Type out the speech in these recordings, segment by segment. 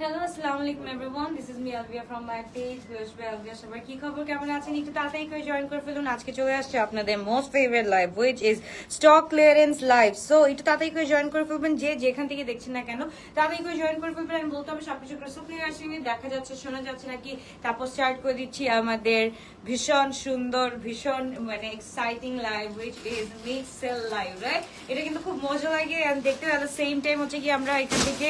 Hello আসসালামু আলাইকুম everyone, this is me Alvia from my page viewers by Alvia. সবাই কি খবর, কেমন আছেন? একটু তাড়াতাড়ি করে জয়েন করে ফেলুন। আজকে চলে আসছে আপনাদের most favourite live, which is stock clearance live. So একটু তাড়াতাড়ি করে জয়েন করে ফেলবেন, যে যেখান থেকে দেখছেন না কেন তাড়াতাড়ি করে জয়েন করে ফেলবেন। আমি বলতে হবে সবকিছু ক্রিস্টাল ক্লিয়ার আসছে, দেখা যাচ্ছে, শোনা যাচ্ছে নাকি। তারপর স্টার্ট করে দিচ্ছি আমাদের ভীষণ সুন্দর, ভীষণ মানে exciting live, which is mid sale live, right? এটা কিন্তু খুব মজা লাগে দেখতে। অ্যাট দ্য সেম টাইম হচ্ছে কি আমরা এখান থেকে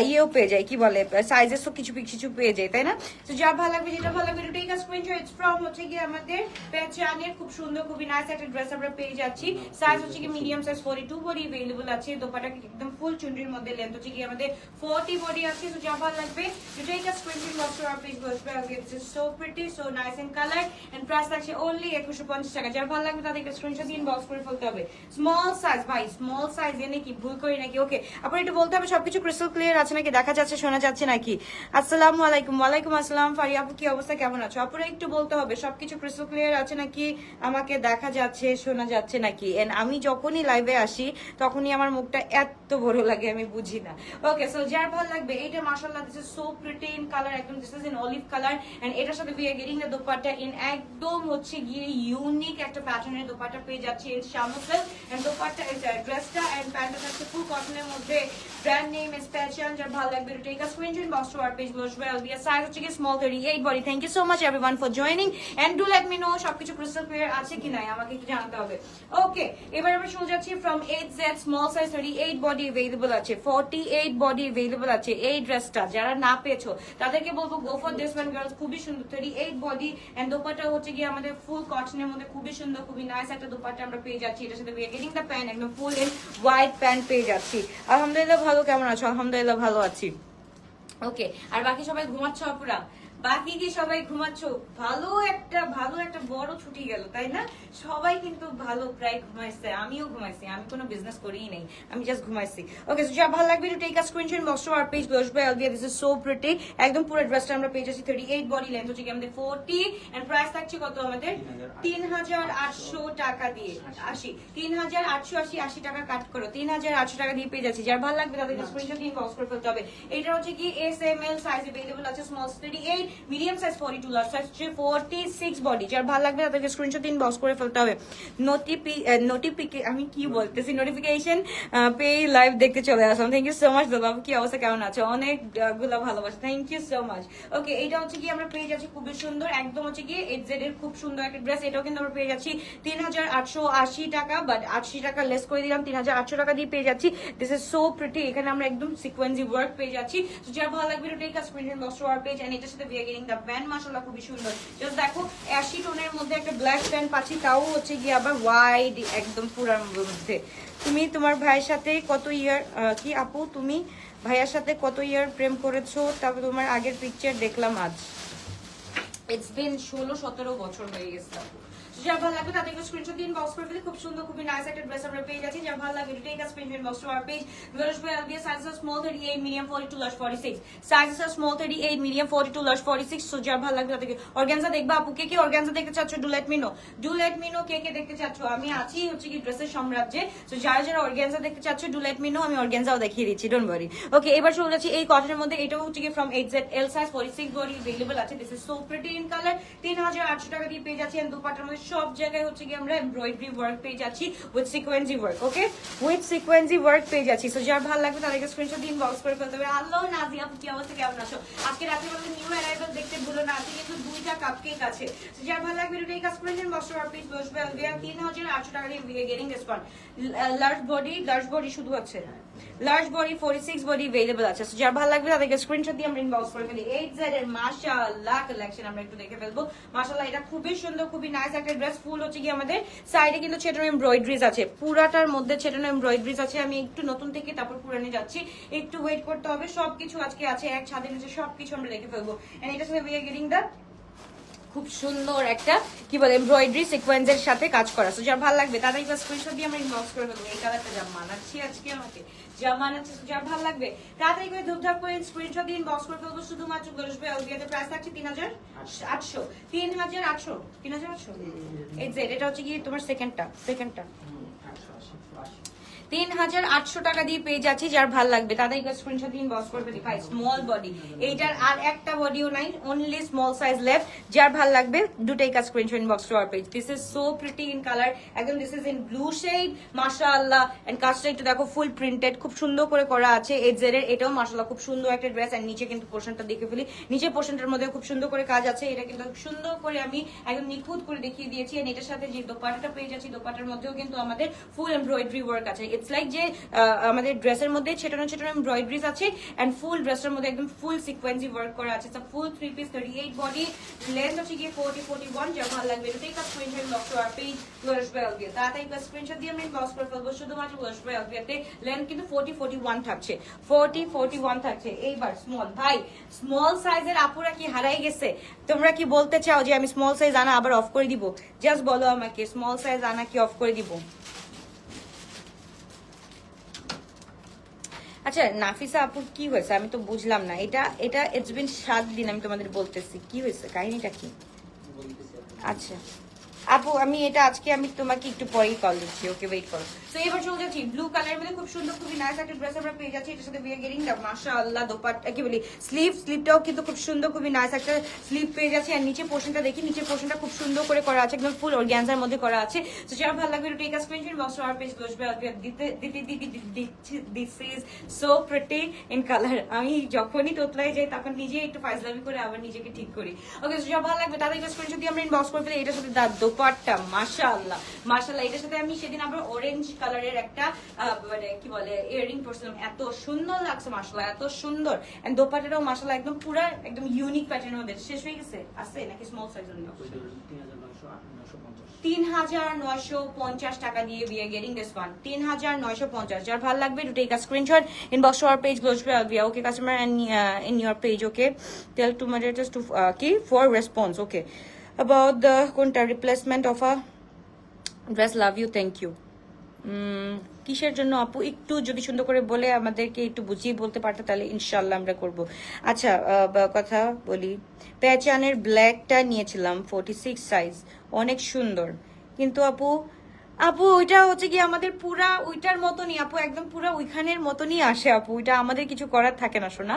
ইয়েও পেয়ে যাই, কি বলে, সাইজেস তো কিছু কিছু পেয়ে যাই, তাই না? তো যা ভালো লাগবে, যেটা ভালো লাগবে, take a screenshot. It's from হচ্ছে কি আমাদের পেচানের খুব সুন্দর, খুবই নাইস একটা ড্রেস আমরা পেয়ে যাচ্ছি। সাইজ হচ্ছে কি মিডিয়াম সাইজ 42 বডি अवेलेबल আছে। দোপাটা একদম ফুল চুনরির মধ্যে, লেন্থ হচ্ছে কি আমাদের 40 বডি আছে। তো যা ভালো লাগবে, take a screenshot, box R page goes by. This is so pretty, so nice and colour, and price থাকছে অনলি 2150 টাকা। যা ভালো লাগবে তাদেরকে স্ক্রিনশট দিন, বক্স করে ফেলতে হবে। স্মল সাইজ ভাই, স্মল সাইজ এনে কি ভুল করি নাকি? ওকে, আপনার একটু বলতে হবে সবকিছু ক্রিস্টাল ক্লিয়ার আছে নাকি, দেখা যাচ্ছে, শোনা যাচ্ছে নাকি? আসসালামু আলাইকুম। ওয়ালাইকুম আসসালাম। ফারিয়া আপু, কি অবস্থা, কেমন আছো? আপুরা একটু বলতে হবে সবকিছু ক্রিস্টাল ক্লিয়ার আছে নাকি, আমাকে দেখা যাচ্ছে, শোনা যাচ্ছে নাকি। এন্ড আমি যখনই লাইভে আসি তখনই আমার মুখটা এত বড় লাগে, আমি বুঝি না। ওকে, সো যার ভালো লাগবে, এটা মাশাআল্লাহ, this is so pretty in colour, একদম this is in olive colour. And এটার সাথে we are getting the dupatta in একদম হচ্ছে গিয়ে ইউনিক একটা প্যাটার্নের দোপাট্টা পেয়ে যাচ্ছি। ইটস শামুসেল, এন্ড দোপাট্টা ড্রেসটা এন্ড প্যান্টটা থাকছে ফুল কটনের মধ্যে। Brand name is passion. যার ভালো লাগবে take a screenshot, box to our page goes by Alvia. Size হচ্ছে কি small 38 body. Thank you so much everyone for joining, and do let me know সবকিছু ক্রিস্টাল ক্লিয়ার আছে কি নাই, আমাকে একটু জানাতে হবে। ওকে, এবার আমরা শুরু যাচ্ছি from 8Z, small size 38 body available আছে, 48 বডি अवेलेबल আছে। এই ড্রেসটা যারা না পেয়েছো তাদেরকে বলবো go for this one girls, খুবই সুন্দর 38 বডি। এন্ড দোপাট্টা হচ্ছে কি আমাদের ফুল কটনের মধ্যে, খুবই সুন্দর, খুবই নাইস একটা দোপাট্টা আমরা পেয়ে যাচ্ছি। এটার সাথে we are getting the pant, একদম ফুল ইন হোয়াইট প্যান্ট পেয়ে যাচ্ছি। আলহামদুলিল্লাহ ভালো, কেমন আছো? আলহামদুলিল্লাহ ভালো আছি। ওকে, আর বাকি সবাই ঘুমাচ্ছ আপুরা? বাকি কি সবাই ঘুমাচ্ছ? ভালো একটা বড় ছুটি গেল, তাই না? সবাই কিন্তু ভালো প্রায় ঘুমাইছে, আমিও ঘুমাইছি। আমি কোনো বিজনেস করিই নাই, আমি জাস্ট ঘুমাইছি। ওকে, সো যা ভালো লাগবে, take a screenshot, box to our page goes by Alvia. This is so pretty, একদম পুরো ড্রেসটা আমরা পেয়ে যাচ্ছি 38 বডি, লেন্থ হচ্ছে কি আমাদের 40, এন্ড প্রাইস থাকছে কত আমাদের 3800 টাকা দিয়ে। 3880 টাকা কাট করো, 3800 টাকা দিয়ে পেয়ে যাচ্ছি। যার ভালো লাগবে তাদেরকে স্ক্রিনশট দিয়ে বক্স করে ফেলতে হবে। এটা হচ্ছে কি S M L size available আছে, small 38, medium size 42, large size 46 body. যার ভালো লাগবে তাদেরকে স্ক্রিনশট দিন, বক্স করে ফেলতে হবে। আমি কি বলতেছি, নোটিফিকেশন পেয়ে লাইভ দেখতে চলে আসলাম। থ্যাংক ইউ সো মাচ দাদা, কি অবস্থা, কেমন আছো? অনেক গুলা ভালোবাসা, থ্যাংক ইউ সো মাচ। ওকে, এটা হচ্ছে কি আমরা পেয়ে যাচ্ছি খুবই সুন্দর, একদম হচ্ছে কি এইচজেড এর খুব সুন্দর একটা ড্রেস। এটাও কিন্তু আমরা পেয়ে যাচ্ছি 3880 টাকা, বাট 80 টাকা লেস করে দিলাম, 3800 টাকা দিয়ে পেয়ে যাচ্ছি। দিস ইজ সো প্রিটি, এখানে আমরা একদম সিকোয়েন্সি ওয়ার্ক পেয়ে যাচ্ছি। তো যার ভালো লাগবে take a screenshot, box to our page, and এটার সাথে we are getting the pant, মাশাআল্লাহ খুবই সুন্দর। জাস্ট দেখো, অ্যাশি টোনের মধ্যে একটা ব্ল্যাক প্যান্ট পাচ্ছি, তাও হচ্ছে গিয়ে আবার ওয়াইড, একদম পুরার মধ্যে। তুমি তোমার ভাইয়ের সাথে কত ইয়ার, কি আপু তুমি ভাইয়ার সাথে কত ইয়ার প্রেম করেছো? তারপর তোমার আগের পিকচার দেখলাম আজ। ইটস বিন 16-17 বছর হয়ে গেছে আপু। যার ভালো লাগবে তাদেরকে স্ক্রিনশট দিন, বক্স করে ফেলে। খুব সুন্দর, খুবই নাইস একটা ড্রেস আমরা পেয়ে যাচ্ছি। যার ভালো লাগবে take a screenshot, box to our page goes by Alvia. Sizes are small 38, medium 42, large 46। Sizes are small 38, medium 42, large 46। So যার ভালো লাগবে তাদেরকে অর্গানজা দেখবা আপু, কে কে অর্গানজা দেখতে চাচ্ছ ডু লেট মি নো, কে কে দেখতে চাচ্ছ। আমি আছি হচ্ছে কি ড্রেসের সাম্রাজ্যে। সো যারা যারা অর্গানজা দেখতে চাচ্ছ ডু লেট মি নো, আমি অর্গানজাও দেখিয়ে দিচ্ছি, ডোন্ট ওয়ারি। ওকে, এবার চলে যাচ্ছি এই কটনের মধ্যে। এটাও হচ্ছে কি from 8Z, L size 46 body available আছে। This is so pretty in colour, 3800 টাকা দিয়ে পেয়ে যাচ্ছি। এন্ড দুপাটার মধ্যে সব জায়গায় হচ্ছে কি আমরা এমব্রয়ডারি ওয়ার্ক পেয়ে যাচ্ছি with sequence work. Okay, with sequence work পেয়ে যাচ্ছি। সো যার ভালো লাগবে তাদেরকে স্ক্রিনশট দিন, বক্স করে ফেলতে হবে। আল্লাহ নাজিয়া আপু, কি অবস্থা, কেমন আছো? আজকে রাতে বলতে নিউ অ্যারাইভাল দেখতে ভুলো না, আজকে কিন্তু 2টা কাপকেক আছে। সো যার ভালো লাগবে take a screenshot, box to our page goes by Alvia. 3800 টাকা দিয়ে we are getting this one. Large body শুধু আছে, লার্জ বডি 46 বডি अवेलेबल আছে। সো যার ভালো লাগবে তাদেরকে স্ক্রিনশট দিয়ে আমরা ইনবক্স করে ফেলি। 8Z এর মাশাআল্লাহ কালেকশন আমরা একটু দেখে ফেলবো। মাশাআল্লাহ, এটা খুবই সুন্দর, খুবই নাইস একটা ড্রেস। ফুল হচ্ছে কি আমাদের সাইডে কিন্তু ছেটানো এমব্রয়ডারিজ আছে, পুরাটার মধ্যে ছেটানো এমব্রয়ডারিজ আছে। আমি একটু নতুন থেকে তারপর পুরানে যাচ্ছি, একটু ওয়েট করতে হবে। সবকিছু আজকে আছে এক ছাদের নিচে, সবকিছু আমরা দেখে ফেলবো। এন্ড এটার সাথে উই আর গেটিং দ্য খুব সুন্দর একটা কি বলে এমব্রয়ডারি সিকোয়েন্সের সাথে কাজ করা। সো যার ভালো লাগবে তাদের একটা স্ক্রিনশট দিয়ে আমরা ইনবক্স করে ফেলবো। এই কালারটা যা মানাচ্ছি আজকে, আমাকে যা মানাচ্ছে, যার ভালো লাগবে তাড়াতাড়ি করে ধুপধাপ করে স্ক্রিনশট দিয়ে ইনবক্স করে ফেলবো। শুধুমাত্র গোস বাই আলভিয়াতে প্রাইস থাকছে 3800। 3800 এটা হচ্ছে কি তোমার সেকেন্ডটা। 3800 টাকা দিয়ে পেয়ে যাচ্ছি। যার ভাল লাগবে তাদের স্ক্রিনশট দিন, বক্স করবে দেখাই স্মল বডি, এইটার আর একটা বডিও নাই, অনলি স্মল সাইজ লেফট। যার ভাল লাগবে do take a screenshot in box to our page. This is so pretty in colour, একদম this is in blue shade, মাশাআল্লাহ। এন্ড কাজটা একটু দেখো ফুল প্রিন্টেড, খুব সুন্দর করে করা আছে এজের এর, এটাও মাশাআল্লাহ খুব সুন্দর একটা ড্রেস। এন্ড নিচে কিন্তু পোর্শনটা দেখে ফেলি, নিচে পোর্শনটার মধ্যে খুব সুন্দর করে কাজ আছে, এটা কিন্তু সুন্দর করে আমি একদম নিখুঁত করে দেখিয়ে দিয়েছি। এন্ড এটার সাথে যে দোপাট্টাটা পেয়ে যাচ্ছি, দোপাট্টার মধ্যেও কিন্তু আমাদের ফুল এমব্রয়ডারি ওয়ার্ক আছে। ইটস লাইক যে আমাদের ড্রেসের মধ্যে ছেটানো ছেটানো এমব্রয়ডারিজ আছে, এন্ড ফুল ড্রেসের মধ্যে একদম ফুল সিকোয়েন্সি ওয়ার্ক করা আছে। ফুল 3 পিস 38 বডি, লেন্থ হচ্ছে গিয়ে 40-41। যা ভালো লাগবে তো take a screenshot box to our page ওয়াশবেল দিয়ে, তাড়াতাড়ি একটা স্ক্রিনশট দিয়ে আমি বক্স করে ফেলবো। শুধুমাত্র ওয়াশবেল দিতে লেন্থ কিন্তু 40-41 থাকছে, 40-41 থাকছে। এইবার স্মল, ভাই স্মল সাইজের আপুরা কি হারাই গেছে? তোমরা কি বলতে চাও যে আমি স্মল সাইজ আনা আবার অফ করে দিব? জাস্ট বলো আমাকে, স্মল সাইজ আনা কি অফ করে দিব? আচ্ছা নাফিসা আপুর কি হয়েছে আমি তো বুঝলাম না। এটা এটা ইটস বিন 7 দিন আমি তোমাদের বলতেছি, কি হয়েছে, কাহিনীটা কি? আচ্ছা আপু আমি এটা আজকে আমি তোমাকে একটু পরেই কল দিচ্ছি, ওকে ওয়েট করো। তো এবার চলে যাচ্ছি ব্লু কালারের মধ্যে খুব সুন্দর খুবই নাইস একটা ড্রেস আমরা পেয়ে যাচ্ছি। এটার সাথে বিয়ে গেরিং দা মাশাআল্লাহ দোপাট্টা কি বলি স্লিভটাও কিন্তু খুব সুন্দর খুবই নাইস একটা স্লিভ পেয়ে যাচ্ছি। আর নিচে পোর্শনটা দেখি, নিচে পোর্শনটা খুব সুন্দর করে করা আছে, একদম ফুল অর্গানজার মধ্যে করা আছে। তো যারা ভালো লাগবে take a screenshot box R page বসবে this is so pretty in colour. আমি যখনই তোতলাই যাই তখন নিজে একটু ফাইজলামি করে আবার নিজেকে ঠিক করি। ওকে যারা ভালো লাগবে তাদের স্ক্রিনশট দিয়ে আমরা ইনবক্স করে ফেলি। এটার সাথে দোপাট্টা মাশাআল্লাহ মাশাআল্লাহ, এটার সাথে আমি সেদিন আবার অরেঞ্জ কালারের একটা মানে কি বলে ইয়ারিং পরছিলাম, এত সুন্দর লাগছে মাশাআল্লাহ, এত সুন্দর। এন্ড দোপাট্টাটাও মাশাআল্লাহ একদম পুরো একদম ইউনিক প্যাটার্নের মধ্যে। শেষ হয়ে গেছে আছে নাকি স্মল সাইজের জন্য? 3950 টাকা দিয়ে we are getting this one, 3950। যার ভালো লাগবে to take a screenshot inbox to our page close to Alvia, okay customer, and in your page, okay tell to moderators to key for response, okay about the কোনটা replacement of a dress, love you, thank you। কিসের জন্য আপু একটু যদি সুন্দর করে বলে আমাদেরকে একটু বুঝিয়ে বলতে পারতে তাহলে ইনশাল্লাহ আমরা করব। আচ্ছা কথা বলি, পেচানের ব্ল্যাকটা নিয়েছিলাম 46 সাইজ, অনেক সুন্দর, কিন্তু আপু ওইটা হচ্ছে কি আমাদের পুরা ওইটার মতনই আপু, একদম পুরা ওইখানের মতনই আসে আপু, ওইটা আমাদের কিছু করার থাকে না শোনা।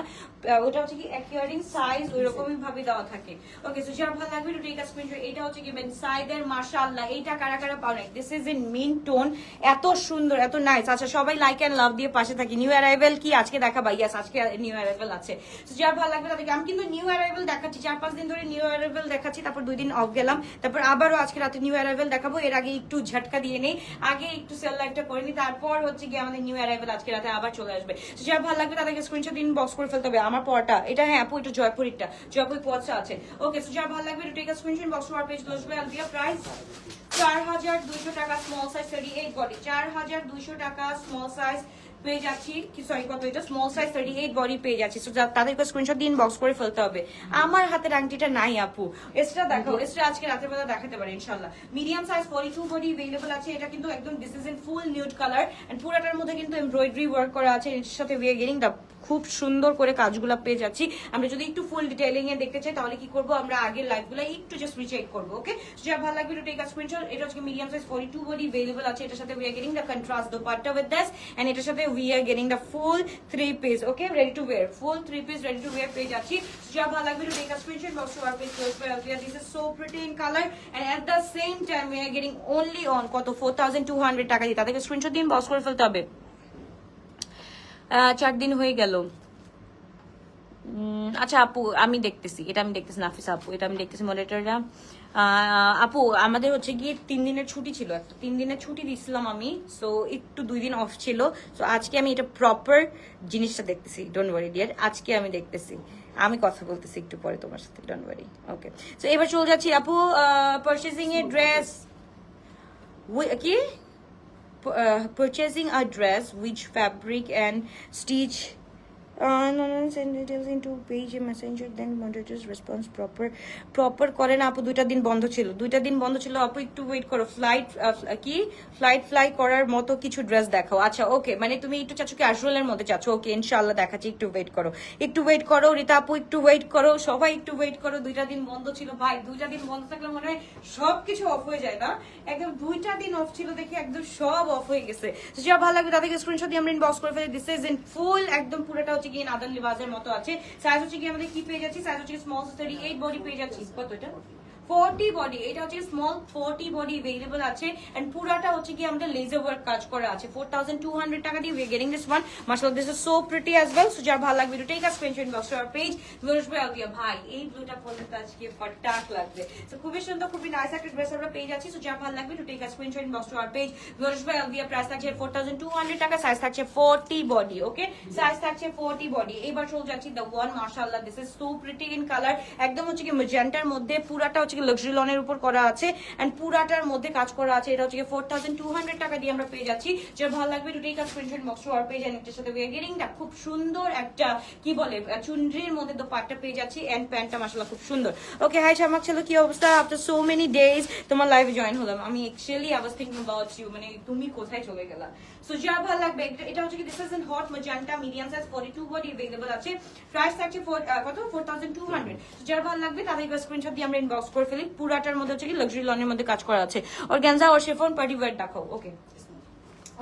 ওটা হচ্ছে কি অ্যাকুয়ারিং সাইজ ওইরকমই ভাবে দেওয়া থাকে। ওকে সো যারা ভালো লাগবে টু টেক আ স্ক্রিনশট। এটা হচ্ছে কি সাইদের মাশাআল্লাহ, এইটা কারা কারা পাও না, this is in mint tone, এত সুন্দর এত নাইস। আচ্ছা সবাই লাইক এন্ড লাভ দিয়ে পাশে থাকি। নিউ অ্যারাইভেল কি আজকে দেখাবা? ইয়েস আজকে নিউ অ্যারাইভেল আছে। সো যারা ভালো লাগবে তাদেরকে আমি কিন্তু নিউ অ্যারাইভেল দেখাচ্ছি, 4-5 দিন ধরে নিউ অ্যারাইভেল দেখাচ্ছি, তারপর 2 দিন অফ গেলাম, তারপর আবারও আজকে রাতে নিউ অ্যারাইভেল দেখাবো। এর আগে একটু ঝটকা দিয়ে নেই, আগে একটু সেল লাইভটা করে নি, তারপর হচ্ছে কি আমাদের নিউ অ্যারাইভেল আজকে রাতে আবার চলে আসবে। যারা ভালো লাগবে তাদেরকে স্ক্রিনশট দিন বক্স করে ফেলতে হবে। আমার পড়াটা এটা হ্যাঁ আপু, এটা জয়পুরিটা, জয়পুরি কোয়াচা আছে। ওকে সো যারা ভালো লাগবে to take a screenshot box R page আসবে। আলবিয়া প্রাইস 4200 টাকা, স্মল সাইজ 38 বডি, 4200 টাকা স্মল সাইজ পেয়ে যাচ্ছি, কি সরি কত এটা স্মল সাইজ 38 বডি পেয়ে যাচ্ছি। সো তাদেরকে স্ক্রিনশট দিন বক্স করে ফেলতে হবে। আমার হাতের আংটিটা নাই আপু, এক্সট্রা দেখাও, এক্সট্রা আজকে রাতের বেলা দেখাতে পারে ইনশাআল্লাহ। মিডিয়াম সাইজ 42 বডি अवेलेबल আছে। এটা কিন্তু একদম this is in full nude colour and পুরাটার মধ্যে কিন্তু এমব্রয়ডারি ওয়ার্ক করা আছে। এর সাথে উই আর গেটিং দা খুব সুন্দর করে কাজগুলো পেয়ে যাচ্ছি। আমরা যদি একটু ফুল ডিটেইলিং এ দেখতে চাই তাহলে কি করব, আমরা আগের লাইভগুলো একটু জাস্ট রিচেক করব। ওকে যা ভালো লাগবে টু টেক আ স্ক্রিনশট। এটা হচ্ছে মিডিয়াম সাইজ 42 বডি अवेलेबल আছে। এটার সাথে we are getting the contrast dupatta with this and এটার সাথে we are getting the full 3 piece, okay ready to wear, full 3 piece ready to wear পেয়ে যাচ্ছি। যা ভালো লাগবে to take a screenshot box to our page close by Alvia. This is so pretty in colour and at the same time we are getting only on কত 4200 টাকা দিয়ে। তাদেরকে screenshot দিন বক্স করে ফেলতে হবে। 4 দিন হয়ে গেল। আচ্ছা আপু আমি দেখতেছি, এটা আমি দেখতেছি নাফিসা আপু, এটা আমি দেখতেছি মনিটরটা। আপু আমাদের হচ্ছে গিয়ে 3 দিনের ছুটি ছিল, একটা 3 দিনের ছুটি দিছিলাম আমি, সো একটু 2 দিন অফ ছিল। সো আজকে আমি এটা প্রপার জিনিসটা দেখতেছি, ডোন্ট ওয়ারি ডিয়ার, আজকে আমি দেখতেছি, আমি কথা বলতেছি একটু পরে তোমার সাথে, ডোন্ট ওয়ারি। ওকে সো এবার চলে যাচ্ছি আপু পারচেজিং এ ড্রেস কি purchasing a dress which fabric and stitch send details into page messenger then moderators response proper করে না আপু, 2টা দিন বন্ধ ছিল আপু, একটু ওয়েট করো। ফ্লাই করার মতো কিছু ড্রেস দেখাও। আচ্ছা ওকে, মানে তুমি একটু চাচ্ছ ক্যাজুয়ালের মধ্যে চাচ্ছ, ওকে ইনশাআল্লাহ দেখাচ্ছি, একটু ওয়েট করো রিতা আপু, একটু ওয়েট করো, সবাই একটু ওয়েট করো। 2টা দিন বন্ধ ছিল ভাই, 2টা দিন বন্ধ থাকলে মনে হয় সবকিছু অফ হয়ে যায় না, একদম 2টা দিন অফ ছিল দেখি একদম সব অফ হয়ে গেছে। যা ভালো লাগবে তাদেরকে স্ক্রিনশট দিয়ে আমরা ইনবক্স করে ফেলি। দিস ইজ ইন ফুল, একদম পুরোটা হচ্ছে কি আদান লিবাজের মতো আছে। সাইজ হচ্ছে কি আমাদের কি পেয়ে যাচ্ছি, সাইজ হচ্ছে স্মল 38 বডি পেয়ে যাচ্ছি। কত এটা 40 বডি, এটা হচ্ছে স্মল 40 বডি अवेलेबल আছে এন্ড পুরাটা হচ্ছে কি আমাদের লেজার ওয়ার্ক কাজ করা আছে। 4200 টাকা দিয়ে we are getting this one. মাশাআল্লাহ this is so pretty as well. So যার ভালো লাগবে to take a screenshot inbox to our page viewers by Alvia. ভাই এই ব্লুটা পরলে তো আজকে ফটাক লাগবে। সো খুবই সুন্দর, খুবই নাইস একটা ড্রেস আমরা পেয়ে যাচ্ছি। সো যার ভালো লাগবে to take a screenshot inbox to our page viewers by Alvia. Price থাকছে 4200 টাকা, সাইজ থাকছে 40 বডি। ওকে, সাইজ থাকছে 40 বডি। এবার চলে যাচ্ছি দ্য ওয়ান। মাশাআল্লাহ this is so pretty in colour, একদম হচ্ছে কি ম্যাজেন্টার মধ্যে, পুরাটা হচ্ছে কি লাক্সারি লনের উপর করা আছে এন্ড পুরাটার মধ্যে কাজ করা আছে। এটা হচ্ছে 4200 টাকা দিয়ে আমরা পেয়ে যাচ্ছি। যে ভালো লাগবে to take a screenshot box to our page and এটার সাথে উই আর গেটিং দা খুব সুন্দর একটা কি বলে চুনরির মধ্যে দোপাট্টা পেয়ে যাচ্ছি এন্ড প্যান্টটা মাশাআল্লাহ খুব সুন্দর। ওকে হাই শামাক ছিল, কি অবস্থা? আফটার সো মেনি ডেজ তোমার লাইভে জয়েন হলাম। আমি actually I was thinking about you, মানে তুমি কোথায় চলে গেলা। সো যা ভালো লাগবে, এটা হচ্ছে কি this is in hot magenta medium size 42 body available আছে। প্রাইস থাকছে কত 4200। যার ভালো লাগবে তাদের স্ক্রিনশট দিয়ে আমরা ইনবক্স করে ফেলি। পুরাটার মধ্যে হচ্ছে কি লাক্সারি লনের মধ্যে কাজ করা আছে। অর্গানজা আর শিফন পার্টি ওয়্যার দেখাও। ওকে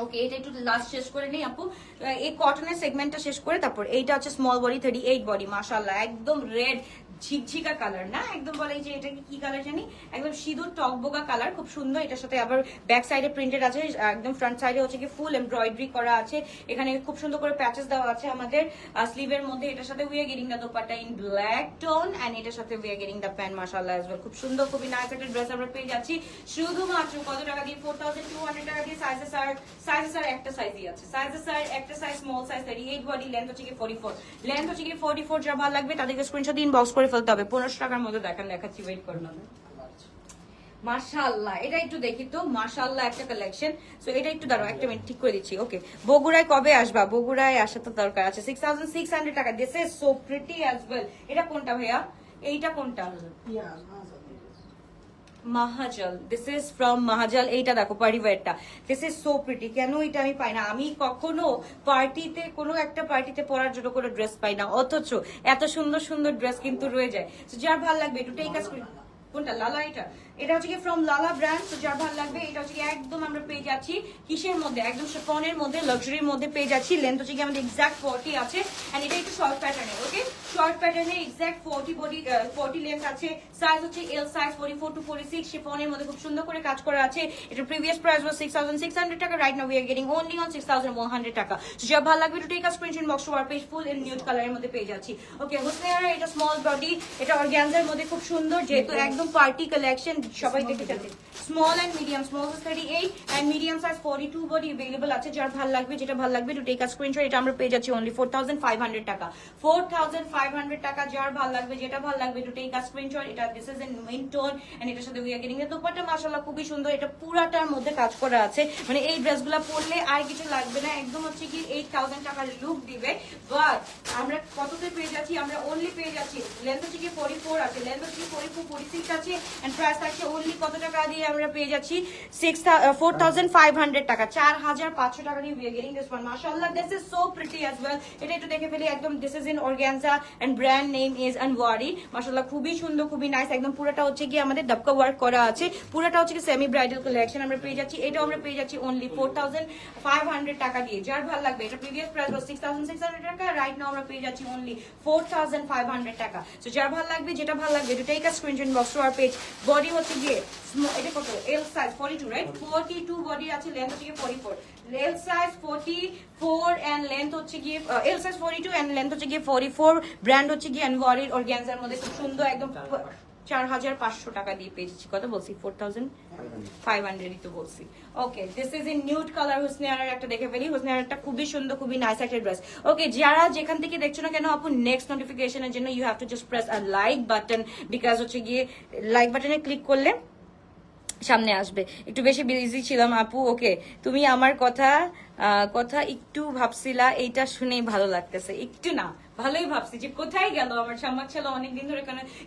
ওকে, এটা একটু লাস্ট শেষ করে নেই আপু, এই কটনের সেগমেন্টটা শেষ করে তারপর এইটা হচ্ছে স্মল বডি 38 বডি। মাশাআল্লাহ একদম রেড ঝিকঝিকা কালার না, একদম বলে যে এটা কি কালার জানি, একদম সিঁদুর টকবোকা কালার, খুব সুন্দর। এটার সাথে আবার ব্যাক সাইডে প্রিন্টেড আছে, একদম ফ্রন্ট সাইডে হচ্ছে কি ফুল এমব্রয়ডারি করা আছে। এখানে খুব সুন্দর করে প্যাচেস দেওয়া আছে আমাদের স্লিভের মধ্যে। এটার সাথে we are getting the dupatta in black tone and এটার সাথে we are getting the pant. মাশাআল্লাহ অ্যাজ ওয়েল, খুব সুন্দর, খুবই নাইস একটা ড্রেস আমরা পেয়ে যাচ্ছি শুধুমাত্র কত টাকা দিয়ে 4200 টাকা দিয়ে। সাইজেস আর একটা সাইজই আছে, একটা size small size 38 body, length হচ্ছে কি 44, লেন্থ হচ্ছে কি 44। যা ভালো লাগবে তাদেরকে স্ক্রিনশট ইনবক্স করে ফেলতে হবে। 1500 টাকার মধ্যে দেখাচ্ছি, ওয়েট করুন। মাশাআল্লাহ এটা একটু দেখি তো, মাশাআল্লাহ একটা কালেকশন। সো এটা একটু দাঁড়াও, একটা মিনিট ঠিক করে দিচ্ছি। ওকে, বগুড়ায় কবে আসবা? বগুড়ায় আসা তো দরকার আছে। 6600 টাকা, this is so pretty as well. এটা কোনটা ভাইয়া? এইটা কোনটা? মাহাজাল, দিস ইজ ফ্রম মাহাজাল। এইটা দেখো পারিবারটা, দিস ইজ সো প্রিটি। কেন এটা আমি পাই না? আমি কখনো পার্টিতে, কোনো একটা পার্টিতে পরার জন্য কোনো ড্রেস পাই না, অথচ এত সুন্দর সুন্দর ড্রেস কিন্তু রয়ে যায়। যার ভালো লাগবে একটু টেক আ স্ক্রিন। কোনটা? লালা। এটা হচ্ছে কি ফ্রম লালা ব্র্যান্ড। তো যার ভালো লাগবে এটা হচ্ছে কি একদম আমরা পেয়ে যাচ্ছি কিসের মধ্যে, একদম শিফনের মধ্যে, লাক্সারির মধ্যে পেয়ে যাচ্ছি। লেন্থ হচ্ছে কি আমাদের এক্সাক্ট 40 আছে এন্ড এটা একটু শর্ট প্যাটার্নে। ওকে, শর্ট প্যাটার্নে এক্সাক্ট 40 বডি 40 লেন্থ আছে। সাইজ হচ্ছে এল সাইজ 44 to 46। শিফনের মধ্যে খুব সুন্দর করে কাজ করা আছে। এটা প্রিভিয়াস প্রাইস ওয়াজ 6600 টাকা, right now we are getting only on 6100 টাকা। সো যার ভালো লাগবে to take a screenshot box to our page, full in nude কালারের মধ্যে পেয়ে যাচ্ছি। ওকে, হুসনেরা এটা স্মল বডি, এটা অর্গানজার মধ্যে খুব সুন্দর, যেহেতু একদম পার্টি কালেকশন সবাই দেখতে চাচ্ছে। Small and medium, small size 38 and medium size 42 body available আছে। যার ভালো লাগবে, যেটা ভালো লাগবে টু টেক আ স্ক্রিনশট। এটা আমরা পেয়ে যাচ্ছি অনলি 4500 টাকা, 4500 টাকা। যার ভালো লাগবে, যেটা ভালো লাগবে টু টেক আ স্ক্রিনশট। এটা this is in mint tone and এটার সাথে উই আর গেটিং এর দোপাট্টা মাশাআল্লাহ খুবই সুন্দর। এটা পুরাটার মধ্যে কাজ করা আছে, মানে এই ড্রেসগুলো পরলে আর কিছু লাগবে না, একদম হচ্ছে কি 8000 টাকার লুক দিবে। বাট আমরা কততে পেয়ে যাচ্ছি? আমরা অনলি পেয়ে যাচ্ছি, লেন্থ হচ্ছে কি 44 আছে, লেন্থ হচ্ছে কি 44 46 আছে এন্ড প্রাইস থাকছে অনলি কত টাকা দিয়ে আমরা পেয়ে যাচ্ছি? 4500 টাকা, 4500 টাকা দিয়ে we are getting this one. মাশাআল্লাহ this is so pretty as well. এটা একটু দেখে ফেলি, একদম this is in organza and brand name is Anwari. মাশাআল্লাহ খুবই সুন্দর, খুবই নাইস। একদম পুরোটা হচ্ছে কি আমাদের দবকা ওয়ার্ক করা আছে, পুরোটা হচ্ছে কি সেমি ব্রাইডাল কালেকশন আমরা পেয়ে যাচ্ছি। এটাও আমরা পেয়ে যাচ্ছি অনলি 4500 টাকা দিয়ে। যার ভালো লাগবে, এটা প্রিভিয়াস প্রাইস ওয়াজ 6600 টাকা, রাইট নাও আমরা পেয়ে যাচ্ছি অনলি 4500 টাকা। সো যার ভালো লাগবে, যেটা ভালো লাগবে to take a screenshot box to our page. Body হচ্ছে গিয়ে এটা কত? L size 42, right? 42 বডি আছে, লেন্থ হচ্ছে গিয়ে 44, এল সাইজ 44 এন্ড লেন্থ হচ্ছে গিয়ে এল সাইজ 42 এন্ড লেন্থ হচ্ছে গিয়ে 44। ব্র্যান্ড হচ্ছে গিয়ে আনওয়ারির অর্গানজার মধ্যে খুব সুন্দর, একদম 4500 টাকা দিয়ে পেয়েছি। কত বলছি? 4500 তো বলছি। Okay, this is in nude colour. হুসনিয়ার একটা দেখে ফেলি, হুসনিয়ারটা খুবই সুন্দর, খুবই নাইস একটা ড্রেস। ওকে, যারা যেখান থেকে দেখছো না কেন আপু, নেক্সট নোটিফিকেশনের জন্য you have to just press a like button, because হচ্ছে গিয়ে লাইক বাটনে ক্লিক করলে সামনে আসবে। একটু বেশি বিজি ছিলাম আপু। ওকে, তুমি আমার কথা কথা একটু ভাবছিলা, এইটা শুনেই ভালো লাগতেছে। একটু না, ভালোই ভাবছি যে কোথায় গেল আমার ছাম্মাক ছেলে, অনেকদিন ধরে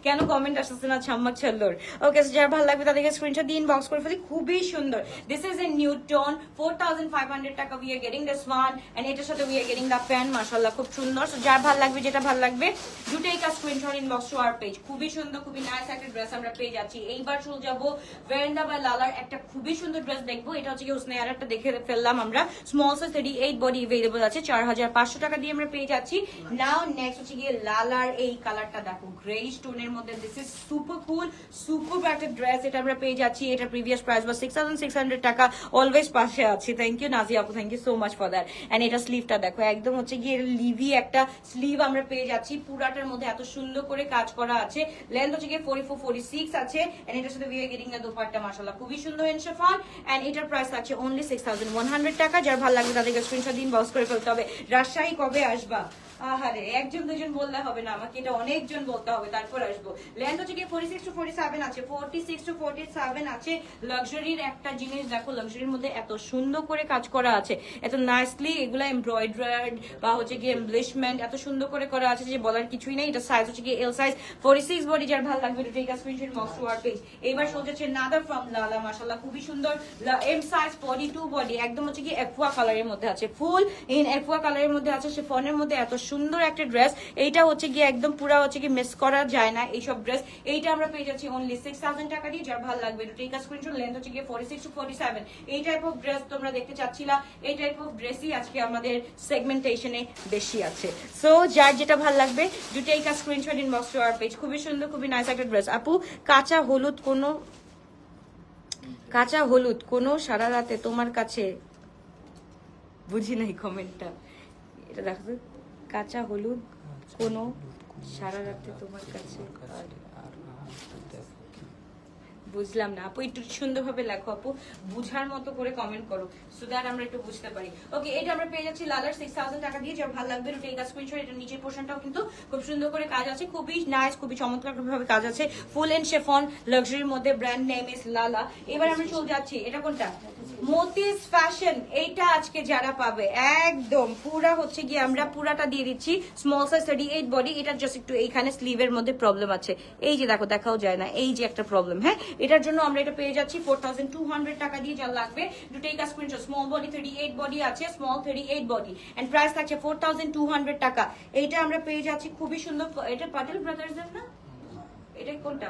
কেন কমেন্ট আসতেছে না ছাম্মাক ছেলের। ওকে, যারা ভালো লাগবে তাদেরকে স্ক্রিনশট দিয়ে ইনবক্স করে ফেলি। খুবই সুন্দর, this is a new tone, 4500 টাকা we are getting this one, and এটার সাথে we are getting the pant. মাশাআল্লাহ খুব সুন্দর। সো যার ভালো লাগবে, যেটা ভালো লাগবে, দুটেই কা screenshot inbox to our page. খুবই সুন্দর, খুবই নাইস একটা ড্রেস আমরা পেয়ে যাচ্ছি। এইবার চলে যাবো ভেরেন্ডা বাই লালার একটা খুবই সুন্দর ড্রেস দেখবো। এটা হচ্ছে কি হুসনে আরেকটা দেখে ফেললাম আমরা। স্মল সাইজ 38 বডি अवेलेबल আছে, 4500 টাকা দিয়ে আমরা পেয়ে যাচ্ছি। নাও নেক্সট হচ্ছে গিয়ে লালার এই কালারটা দেখো, গ্রে স্টোনের মধ্যে। This is super cool, super একটা ড্রেস। এটা আমরা পেয়ে যাচ্ছি। এটা প্রিভিয়াস প্রাইস was 6600 টাকা। অলওয়েজ পাশে আছি। থ্যাংক ইউ নাজিয়া আপু, thank you so much for that. And এটা স্লিভটা দেখো, একদম হচ্ছে গিয়ে লিভি একটা স্লিভ আমরা পেয়ে যাচ্ছি। পুরাটার মধ্যে এত সুন্দর করে কাজ করা আছে। লেন্থ হচ্ছে গিয়ে 44-46 আছে। এন্ড এটার সাথে we are getting the dupatta. মাশাআল্লাহ খুবই সুন্দর এন্ড শিফন। এন্ড এটার প্রাইস লাগছে অনলি 6100 টাকা। যার ভালো লাগবে তাদেরকে স্ক্রিনশট দিন, বক্স করে ফেলতে হবে। রাজশাহী কবে আসবা? আহারে, একজন দুজন বললে হবে না, আমাকে এটা অনেকজন বলতে হবে, তারপর আসবো। লেন্থ হচ্ছে কি 46-47 আছে, 46-47 আছে। লাক্সারির একটা জিনিস দেখো, লাক্সারির মধ্যে এত সুন্দর করে কাজ করা আছে, এত নাইসলি এগুলা এমব্রয়ডার্ড বা হচ্ছে কি এমব্লিশমেন্ট এত সুন্দর করে করা আছে যে বলার কিছুই নেই। এটা সাইজ হচ্ছে কি এল সাইজ, 46 বডি। যার ভালো লাগবে এটা take a screenshot, box to our page. এবার সোজাচ্ছে নাদার ফ্রম লালা। মাশাআল্লাহ খুবই সুন্দর, এম সাইজ 42 বডি। একদম হচ্ছে কি একুয়া কালারের মধ্যে আছে, ফুল ইন একুয়া কালারের মধ্যে আছে। শিফনের মধ্যে এত সুন্দর একটা ড্রেস। এইটা হচ্ছে গিয়ে একদম পুরো হচ্ছে কি মিস করা যায় না এইসব ড্রেস। এইটা আমরা পেয়ে যাচ্ছি অনলি 6000 টাকা দিয়ে। যার ভালো লাগবে এটা টেক আ স্ক্রিনশট। লেন্থ হচ্ছে গিয়ে 46-47। এই টাইপ অফ ড্রেস তোমরা দেখতে চাচ্ছিলা, এই টাইপ অফ ড্রেসই আজকে আমাদের সেগমেন্টেশনে বেশি আছে। সো যার যেটা ভালো লাগবে do take a screenshot inbox to our page. খুবই সুন্দর, খুবই নাইস একটা ড্রেস। আপু কাঁচা হলুদ কোনো সারা রাতে তোমার কাছে, বুঝি নাই কমেন্টটা। এটা দেখো, কাঁচা হলুদ কোনো সারা রাতে তোমার কাছে, বুঝলাম না আপু, একটু সুন্দরভাবে লেখো আপু, বুঝার মতো করে কমেন্ট করো, সো দ্যাট আমরা একটু বুঝতে পারি। ওকে, এটা আমরা পেয়ে যাচ্ছি লালার 6000 টাকা দিয়ে। যার ভালো লাগবে এটা টেক আ স্ক্রিনশট। এটা নিচের পোর্শনটাও কিন্তু খুব সুন্দর করে কাজ আছে, খুবই নাইস, খুবই চমৎকার ভাবে কাজ আছে। ফুল এন্ড শিফন লাক্সারির মধ্যে, ব্র্যান্ড নেম ইজ লালা। এবার আমরা চলে যাচ্ছি, এটা কোনটা? মতিস ফ্যাশন। এইটা আজকে যারা পাবে একদম পুরা হচ্ছে গিয়ে আমরা পুরাটা দিয়ে দিচ্ছি। Small size 38 body. এটা জাস্ট একটু এইখানে স্লিভের মধ্যে প্রবলেম আছে, এই যে দেখো, দেখাও যায় না, এই যে একটা প্রবলেম। হ্যাঁ, এটার জন্য আমরা এটা পেয়ে যাচ্ছি 4200 টাকা দিয়ে। যা লাগবে to take a screenshot. Small body 38 body আছে, স্মল 38 বডি, এন্ড প্রাইস থাকছে 4200 টাকা। এইটা আমরা পেয়ে যাচ্ছি খুবই সুন্দর। এটা পাটেল ব্রাদার্সের না? এটা কোনটা?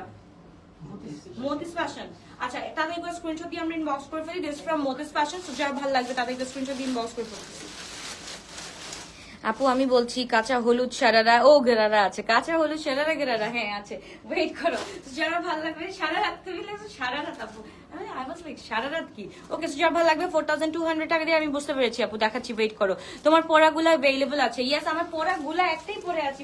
মোদিস ফ্যাশন। আচ্ছা, তাদেরকে স্ক্রিনশট দিয়ে আমরা ইনবক্স করে ফেলি। This from Modi's fashion. So যার ভালো লাগবে তাদেরকে স্ক্রিনশট দিয়ে ইনবক্স করে ফেলি। আপু আমি বলছি কাঁচা হলুদ সারারা, ও গেরারা আছে, কাঁচা হলুদ সারারা গেরারা, হ্যাঁ আছে, ওয়েট করো। যারা ভালো লাগবে সারা রাত, তুমি সারা রাত আপু, আই ওয়াজ লাইক সারা রাত কি? ওকে, যার ভালো লাগবে 4200 টাকা দিয়ে। আমি বুঝতে পেরেছি আপু, দেখাচ্ছি, ওয়েট করো। তোমার পরাগুলা अवेलेबल আছে? ইয়েস, আমার পরাগুলা একটাই পরে আছি,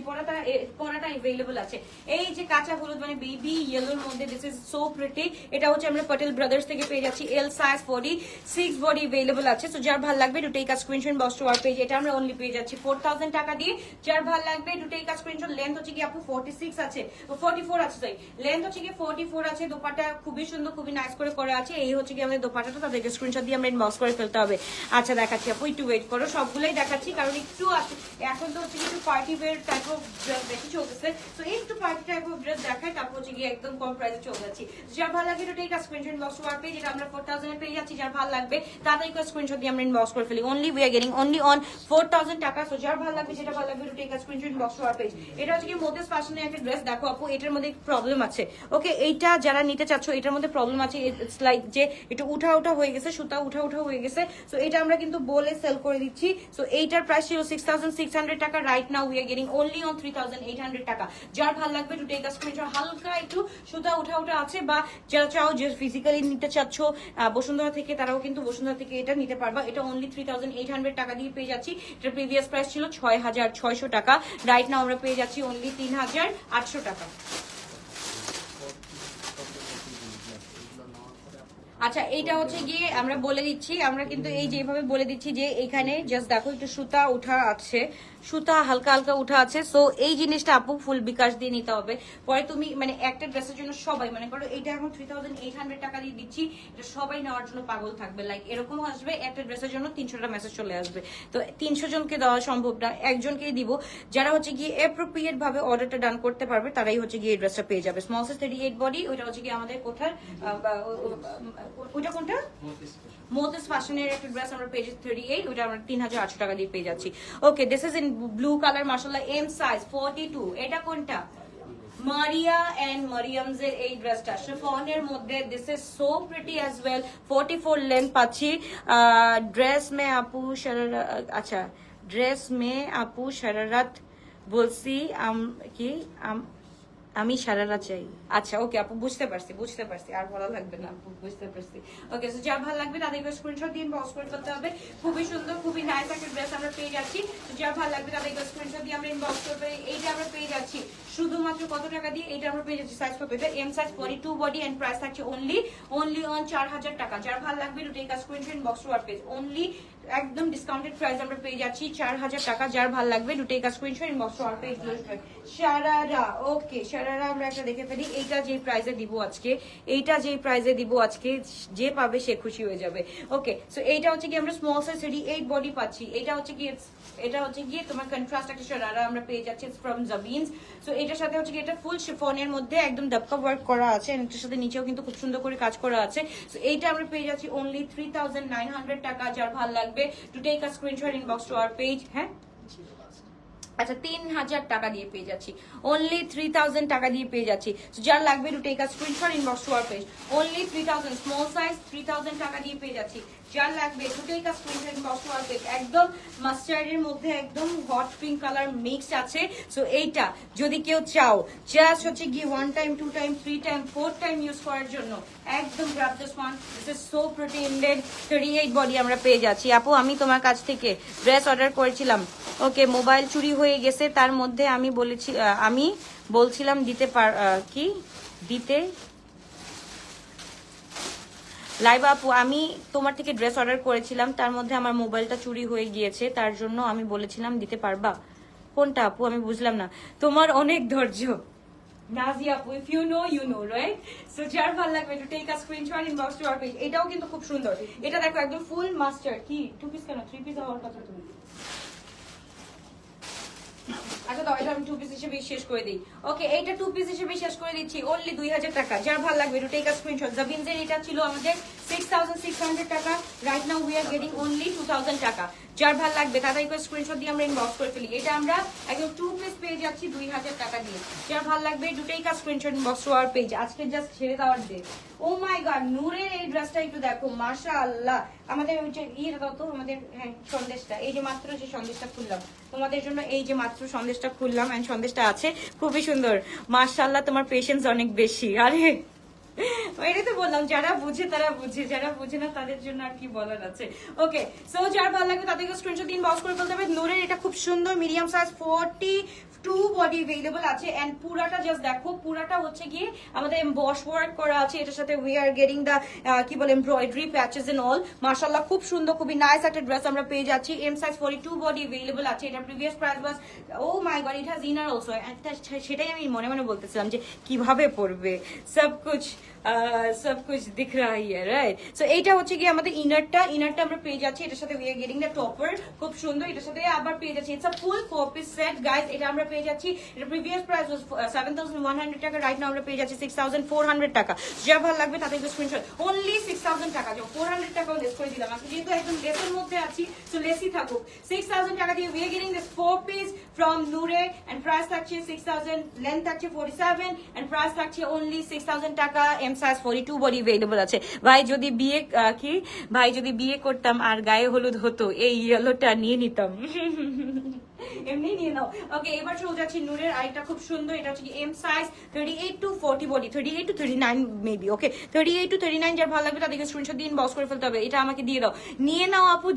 পরাটা अवेलेबल আছে। এই যে কাঁচা হলুদ মানে বেবি ইয়েলোর মধ্যে, দিস ইজ সো প্রিটি। এটা হচ্ছে আমরা পটেল ব্রাদার্স থেকে পেয়ে যাচ্ছি। এল সাইজ 46 বডি अवेलेबल আছে। সো যার ভালো লাগবে to take a screenshot, box to our page. এটা আমরা অনলি পেয়ে যাচ্ছি 4000 টাকা দিয়ে। যার ভালো লাগবে to take a screenshot. Length হচ্ছে কি আপু 46 আছে, 44 আছে, সরি, লেন্থ হচ্ছে কি 44 আছে। দোপাট্টা খুবই সুন্দর, খুবই নাইস করে করা আছে। এই হচ্ছে কি আমাদের দোপাট্টাটা, তাদেরকে স্ক্রিনশট দিয়ে আমরা ইনবক্স করে ফেলতে হবে। আচ্ছা দেখাচ্ছি আপু, একটু ওয়েট করো, সবগুলোই দেখাচ্ছি কারণ একটু আছে। এখন তো হচ্ছে কিছু party wear type of dress বেশি চলতেছে, তো একটু পার্টি টাইপ অফ ড্রেস দেখায়, তারপর হচ্ছে গিয়ে একদম কম প্রাইসে চলে যাচ্ছি। যার ভালো লাগবে এটা take a screenshot, box to our page. এটা আমরা 4000 এ পেয়ে যাচ্ছি। যার ভালো লাগবে তাদেরকে স্ক্রিনশট দিয়ে আমরা ইনবক্স করে ফেলি। Only we are getting only on 4000 টাকা। সো যার ভালো লাগবে, যেটা ভালো লাগবে to take a screenshot, box to our page. এটা হচ্ছে কি মোদিস ফ্যাশনের একটা ড্রেস। দেখো আপু, এটার মধ্যে প্রবলেম আছে। ওকে, এইটা যারা নিতে চাচ্ছ, এটার মধ্যে প্রবলেম আছে। ইটস লাইক যে একটু উঠা হয়ে গেছে, সুতা উঠা হয়ে গেছে। সো এটা আমরা কিন্তু বলে সেল করে দিচ্ছি। সো এইটার প্রাইস ছিল 6600 টাকা। Right now we are getting only on 3800 টাকা। যার ভালো লাগবে টু টেক আ স্ক্রিনশট। হালকা একটু সুতা উঠা আছে, বা যারা চাও যে ফিজিক্যালি নিতে চাচ্ছ বসুন্ধরা থেকে, তারাও কিন্তু বসুন্ধরা থেকে এটা নিতে পারবা। এটা অনলি 3800 টাকা দিয়ে পেয়ে যাচ্ছি। এটার প্রিভিয়াস প্রাইস ছিল 6600 টাকা। রাইট নাও আমরা পেয়ে যাচ্ছি অনলি 3800 টাকা। আচ্ছা এইটা হচ্ছে গিয়ে আমরা বলে দিচ্ছি, আমরা কিন্তু এই যেভাবে বলে দিচ্ছি যে এখানে জাস্ট দেখো একটু সুতা উঠা আছে, সুতা হালকা হালকা উঠা আছে। সো এই জিনিসটা আপু ফুল বিকাশ দিয়ে নিতে হবে। পরে তুমি মানে একটা ড্রেসের জন্য সবাই মনে করো এটা এখন 3800 টাকা দিয়ে দিচ্ছি, এটা সবাই নেওয়ার জন্য পাগল থাকবে। লাইক এরকম আসবে একটা ড্রেসের জন্য 300টা মেসেজ চলে আসবে। তো 300 জনকে দেওয়া সম্ভব না, একজনকেই দিব। যারা হচ্ছে গিয়ে অ্যাপ্রোপ্রিয়েট ভাবে অর্ডারটা ডান করতে পারবে তারাই হচ্ছে গিয়ে এই ড্রেসটা পেয়ে যাবে। স্মল সাইজ 38 বডি, ওইটা হচ্ছে গিয়ে আমাদের কোথার ওইটা কোনটা মোতেস ফ্যাশনের একটা ড্রেস আমরা পেয়ে যাচ্ছি 38, ওইটা আমরা 3800 টাকা দিয়ে পেয়ে যাচ্ছি। Okay, this is in blue colour মাশাআল্লাহ, এম সাইজ 42। এটা কোনটা? মারিয়া এন্ড মারিয়ামস এর এই ড্রেসটা শিফনের মধ্যে, this is so pretty as well. 44 length পাচ্ছি। ড্রেস মে আপু শরারা, আচ্ছা ড্রেস মে আপু শরারত বলছি কি আমি সারারা চাই। আচ্ছা ওকে আপু, বুঝতে পারছি বুঝতে পারছি, আর ভালো লাগবে না আপু, বুঝতে পারছি। ওকে, সো যা ভালো লাগবে তাদেরকে স্ক্রিনশট দিয়ে ইনবক্স করে ফেলতে হবে। খুবই সুন্দর, খুবই নাইস একটা ড্রেস আমরা পেয়ে যাচ্ছি। যা ভালো লাগবে তাদেরকে স্ক্রিনশট দিয়ে আমরা ইনবক্স করবে। এইটা আমরা পেয়ে যাচ্ছি শুধুমাত্র কত টাকা দিয়ে? এটা আমরা পেয়ে যাচ্ছি সাইজ কত? এটা M size 42 body and price থাকছে অনলি অন 4000 টাকা। যার ভালো লাগবে to take a screenshot inbox to our page. Only একদম ডিসকাউন্টেড প্রাইস আমরা পেয়ে যাচ্ছি 4000 টাকা। যার ভালো লাগবে to take a screenshot inbox to our page. Sharara, okay sharara আমরা একটা দেখে ফেলি। এইটা যে প্রাইসে দিব আজকে, এইটা যে প্রাইসে দিব আজকে, যে পাবে সে খুশি হয়ে যাবে। ওকে, সো এইটা হচ্ছে কি আমরা স্মল সাইজ 38 বডি পাচ্ছি। এটা হচ্ছে কি, এটা হচ্ছে গিয়ে তোমার কন্ট্রাস্ট একটা শারারা আমরা পেয়ে যাচ্ছি ফ্রম জাবিনস। সো এটার সাথে হচ্ছে কি এটা ফুল শিফনের মধ্যে একদম ডাবকা ওয়ার্ক করা আছে, এটার সাথে নিচেও কিন্তু খুব সুন্দর করে কাজ করা আছে। সো এইটা আমরা পেয়ে যাচ্ছি অনলি 3900 টাকা। যার ভালো লাগবে to take a screenshot inbox to our page. হ্যাঁ আচ্ছা 3000 টাকা দিয়ে পেয়ে যাচ্ছি, অনলি 3000 টাকা দিয়ে পেয়ে যাচ্ছি। যার লাগবে to take a screenshot inbox to our page. Only 3000, small size 3000 টাকা দিয়ে পেয়ে যাচ্ছি। যার লাগবে to take a screenshot inbox to our page. একদম মাস্টার্ডের মধ্যে একদম হট পিঙ্ক কালার মিক্স আছে। সো এইটা যদি কেউ চাও জাস্ট হচ্ছে গিয়ে 1 time 2 time 3 time 4 time use করার জন্য একদম grab this one. This is so pretty indeed 38 body আমরা পেয়ে যাচ্ছি। আপু আমি তোমার কাছ থেকে ড্রেস অর্ডার করেছিলাম, ওকে মোবাইল চুরি হয়ে গেছে, তার মধ্যে আমি বলছিলাম দিতে কি দিতে লাইবা আপু আমি তোমার থেকে ড্রেস অর্ডার করেছিলাম, তার মধ্যে আমার মোবাইলটা চুরি হয়ে গিয়েছে, তার জন্য আমি বলেছিলাম দিতে পারবা। কোনটা আপু আমি বুঝলাম না। তোমার অনেক ধৈর্য নাজিয়া আপু, if you know you know right. So যার ভালো লাগবে to take a screenshot inbox to our page. এটাও কিন্তু খুব সুন্দর। এটা দেখো একদম ফুল মাস্টার। কি 2 পিস কেন 3 পিস হওয়ার কথা তুমি? আচ্ছা দাও, এটা আমি 2 পিস হিসেবে শেষ করে দিই। ওকে, এইটা 2 পিস হিসেবে শেষ করে দিচ্ছি অনলি 2000 টাকা। যার ভালো লাগবে টু টেক আ স্ক্রিনশট। জাবিনজের এটা ছিল আমাদের 6600 টাকা, right now we are getting only 2000 টাকা। যার ভালো লাগবে তাড়াতাড়ি করে স্ক্রিনশট দিয়ে আমরা ইনবক্স করে ফেলি। এটা আমরা একদম 2 পিস পেয়ে যাচ্ছি 2000 টাকা দিয়ে। যার ভালো লাগবে to take a screenshot inbox to our page. আজকে জাস্ট ছেড়ে দেওয়ার ডে। ও মাই গড, নূরের এই ড্রেসটা একটু দেখো, মাশাআল্লাহ। আমাদের ওই যে ইয়ে দাও তো, আমাদের হ্যাঁ সন্দেশটা, এই যে মাত্র যে সন্দেশটা খুললাম তোমাদের জন্য, এই যে মাত্র সন্দেশটা খুললাম এন্ড সন্দেশটা আছে খুবই সুন্দর। মাশাআল্লাহ, তোমার পেশেন্স অনেক বেশি। আরে এটাই তো বললাম, যারা বুঝে তারা বুঝে, যারা বুঝে না তাদের জন্য আর কি বলার আছে। ওকে, সো যার ভালো লাগবে তাদেরকে স্ক্রিনশট দিন বক্স করে ফেলতে হবে। নূরের এটা খুব সুন্দর মিডিয়াম সাইজ 42 বডি अवेलेबल আছে এন্ড পুরাটা জাস্ট দেখো, পুরাটা হচ্ছে গিয়ে আমাদের এমবস ওয়ার্ক করা আছে। এটার সাথে উই আর গেটিং দা কি বলে এমব্রয়ডারি প্যাচেস এন্ড অল। মাশাআল্লাহ খুব সুন্দর, খুবই নাইস একটা ড্রেস আমরা পেয়ে যাচ্ছি। এম সাইজ 42 বডি अवेलेबल আছে। এটা previous price was, oh my god, it has inner also. সেটাই আমি মনে মনে বলতেছিলাম যে কিভাবে পরবে, সব কুছ দিখ রহা হি রাইট। সো এইটা হচ্ছে কি আমাদের ইনারটা আমরা পেয়ে যাচ্ছি। এটার সাথে we are getting the topper, খুব সুন্দর। এটার সাথে আবার পেয়ে যাচ্ছি it's a full 4 piece set guys. এটা আমরা পেয়ে যাচ্ছি, এটা প্রিভিয়াস প্রাইস ওয়াজ 7100 টাকা, রাইট নাও আমরা পেয়ে যাচ্ছি 6400 টাকা। যা ভালো লাগবে তাদের স্ক্রিনশট। অনলি 6000 টাকা, যে 400 টাকাও লেস করে দিলাম। আমি যেহেতু একদম লেসের মধ্যে আছি, সো লেসই থাকুক। 6000 টাকা দিয়ে we are getting this 4 piece from নূরে এন্ড প্রাইস থাকছে 6000, লেন্থ থাকছে 47 এন্ড প্রাইস থাকছে অনলি 6000 টাকা। এম সাইজ 42 বডি अवेलेबल আছে। ভাই যদি বিয়ে করতাম আর গায়ে হলুদ হতো, এই ইয়েলোটা নিয়ে নিতাম। এমনি নিয়ে নাও। ওকে, এবার চলে যাচ্ছি নূরের আরেকটা খুব সুন্দর, এটা হচ্ছে কি M size 38 to 40 body, 38 to 39 maybe. Okay, 38 to 39 যার ভালো লাগবে তাদেরকে স্ক্রিনশট দিয়ে ইনবক্স করে ফেলতে হবে। এটা আমাকে দিয়ে দাও, নিয়ে নাও আপু।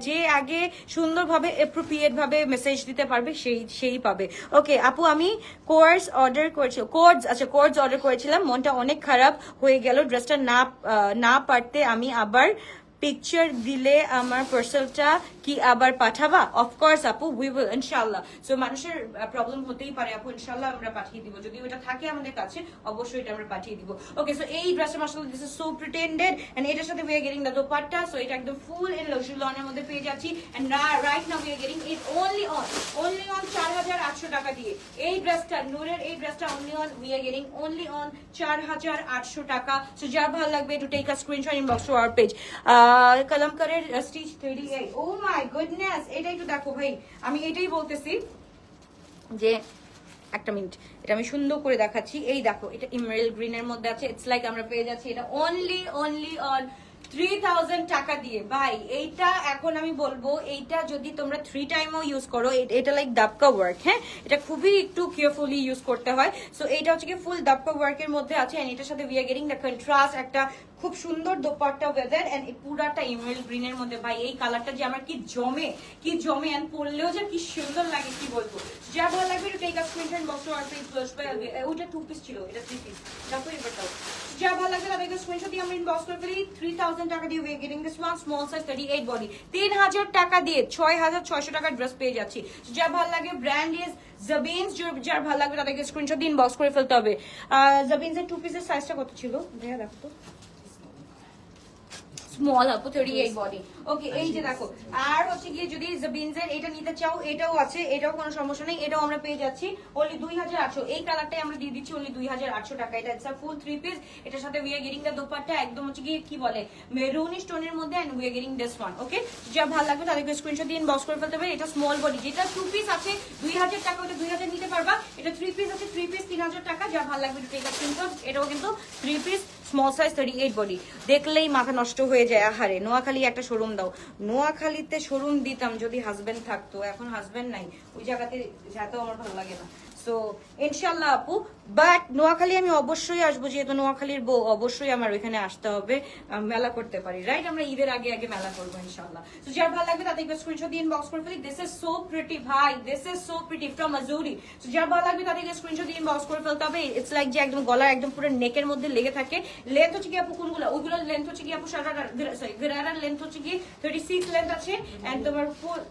যে আগে সুন্দরভাবে অ্যাপ্রোপ্রিয়েট ভাবে মেসেজ দিতে পারবে সেই পাবে। ওকে আপু, আমি কোর্স অর্ডার করেছিলাম, মনটা অনেক খারাপ হয়ে গেল। ড্রেসটা না পারতে আমি আবার পিকচার দিলে আমার পার্সেলটা কি আবার পাঠাবা? অফকোর্স আপু, উই উইল ইনশাআল্লাহ। সো মানুষের প্রবলেম হতেই পারে আপু, ইনশাআল্লাহ আমরা পাঠিয়ে দিব। যদি ওটা থাকে আমাদের কাছে অবশ্যই এটা আমরা পাঠিয়ে দিব। ওকে, সো এই ড্রেসটা মাশাআল্লাহ this is so pretended, and এটার সাথে we are getting the dupatta. So এটা একদম ফুল ইন লাক্সারি লনের মধ্যে পেয়ে যাচ্ছি, and right now we are getting it only on 4800 টাকা দিয়ে। এই ড্রেসটা নূরের, এই ড্রেসটা we are getting only on 4800 টাকা। সো যার ভালো লাগবে to take a screenshot inbox to our page. কলমকারের স্টিচ 38। ও মাই গুডনেস, এটা একটু দেখো ভাই, আমি এটাই বলতেছি যে একটা মিনিট, এটা আমি সুন্দর করে দেখাচ্ছি। এই দেখো, এটা ইমেরাল্ড গ্রিনের মধ্যে আছে। ইটস লাইক আমরা পেয়ে যাচ্ছি এটা অনলি অন 3000 টাকা দিয়ে। ভাই এইটা এখন আমি বলবো, এইটা যদি তোমরা 3 টাইমও ইউজ করো, এটা লাইক দাবকা ওয়ার্ক। হ্যাঁ, এটা খুবই একটু কেয়ারফুলি ইউজ করতে হয়। সো এইটা হচ্ছে কি ফুল দাবকা ওয়ার্কের মধ্যে আছে, এন্ড এটার সাথে we are getting the contrast একটা খুব সুন্দর দোপাট্টা ওয়েদার, এন্ড পুরাটা ইমেরাল্ড গ্রিনের মধ্যে। ভাই এই কালারটা যে আমার কি জমে এন্ড পরলেও যে কি সুন্দর লাগে কি বলবো। যা ভালো লাগবে একটু take a screenshot box R page close by. ওটা 2 পিস ছিল, এটা 3 পিস। দেখো এবারটাও যা ভালো লাগবে তাদেরকে স্ক্রিনশট দিয়ে আমরা ইনবক্স করে ফেলি। 3000 টাকা দিয়ে we are getting this one small size 38 body. 3000 টাকা দিয়ে 6600 টাকার ড্রেস পেয়ে যাচ্ছি। যা ভালো লাগে ব্র্যান্ড ইজ জাবিনস। যার ভালো লাগবে তাদেরকে স্ক্রিনশট দিয়ে ইনবক্স করে ফেলতে হবে। জাবিনসের 2 পিসের সাইজটা কত ছিল দেখো তো। স্মল আপু 38 বডি। ওকে, এই যে দেখো, আর হচ্ছে গিয়ে যদি জাবিনসের এটা নিতে চাও এটাও আছে, এটাও কোনো সমস্যা নেই, এটাও আমরা পেয়ে যাচ্ছি অনলি 2800। এই কালারটাই আমরা দিয়ে দিচ্ছি অনলি 2800 টাকা। এটা ইটস আ ফুল 3 পিস, এটার সাথে we are getting the dupatta একদম হচ্ছে গিয়ে কি বলে মেরুনিশ টোনের মধ্যে, and we are getting this one. Okay, যা ভালো লাগবে তাদেরকে স্ক্রিনশট দিয়ে ইনবক্স করে ফেলতে হবে। এটা স্মল বডি, যেটা 2 পিস আছে 2000 টাকা, ওটা 2000 নিতে পারবা। এটা 3 পিস আছে, 3 পিস 3000 টাকা। যা ভালো লাগবে টেক আ স্ক্রিনশট। এটাও কিন্তু 3 পিস স্মল সাইজ 38 বডি। দেখলেই মাথা নষ্ট হয়ে যায়। আহারে, নোয়াখালী একটা শোরুম দাও। নোয়াখালীতে শোরুম দিতাম যদি হাজবেন্ড থাকতো, এখন হাজবেন্ড নাই, ওই জায়গাতে যেতেও আমার ভালো লাগে না। সো ইনশাল্লাহ আপু, বাট নোয়াখালী আমি অবশ্যই আসবো, যেহেতু নোয়াখালীর বউ, অবশ্যই আমার ওইখানে আসতে হবে, মেলা করতে পারি, রাইট? আমরা ঈদের আগে মেলা করবো ইনশাল্লাহ। তো যার ভালো লাগবে তাদেরকে স্ক্রিনশট দিয়ে ইনবক্স করে ফেলি। দিস ইজ সো প্রিটি ভাই, this is so pretty from Azuri. তো যার ভালো লাগবে তাদেরকে স্ক্রিনশট দিয়ে ইনবক্স করে ফেলতে হবে। ইটস লাইক যে একদম গলা একদম পুরো নেকের মধ্যে লেগে থাকে। লেন্থ হচ্ছে কি আপু কোনগুলো? ওইগুলোর লেন্থ হচ্ছে কি আপু গেরারার লেন্থ হচ্ছে কি 36 লেন্থ আছে, এন্ড তোমার ফুল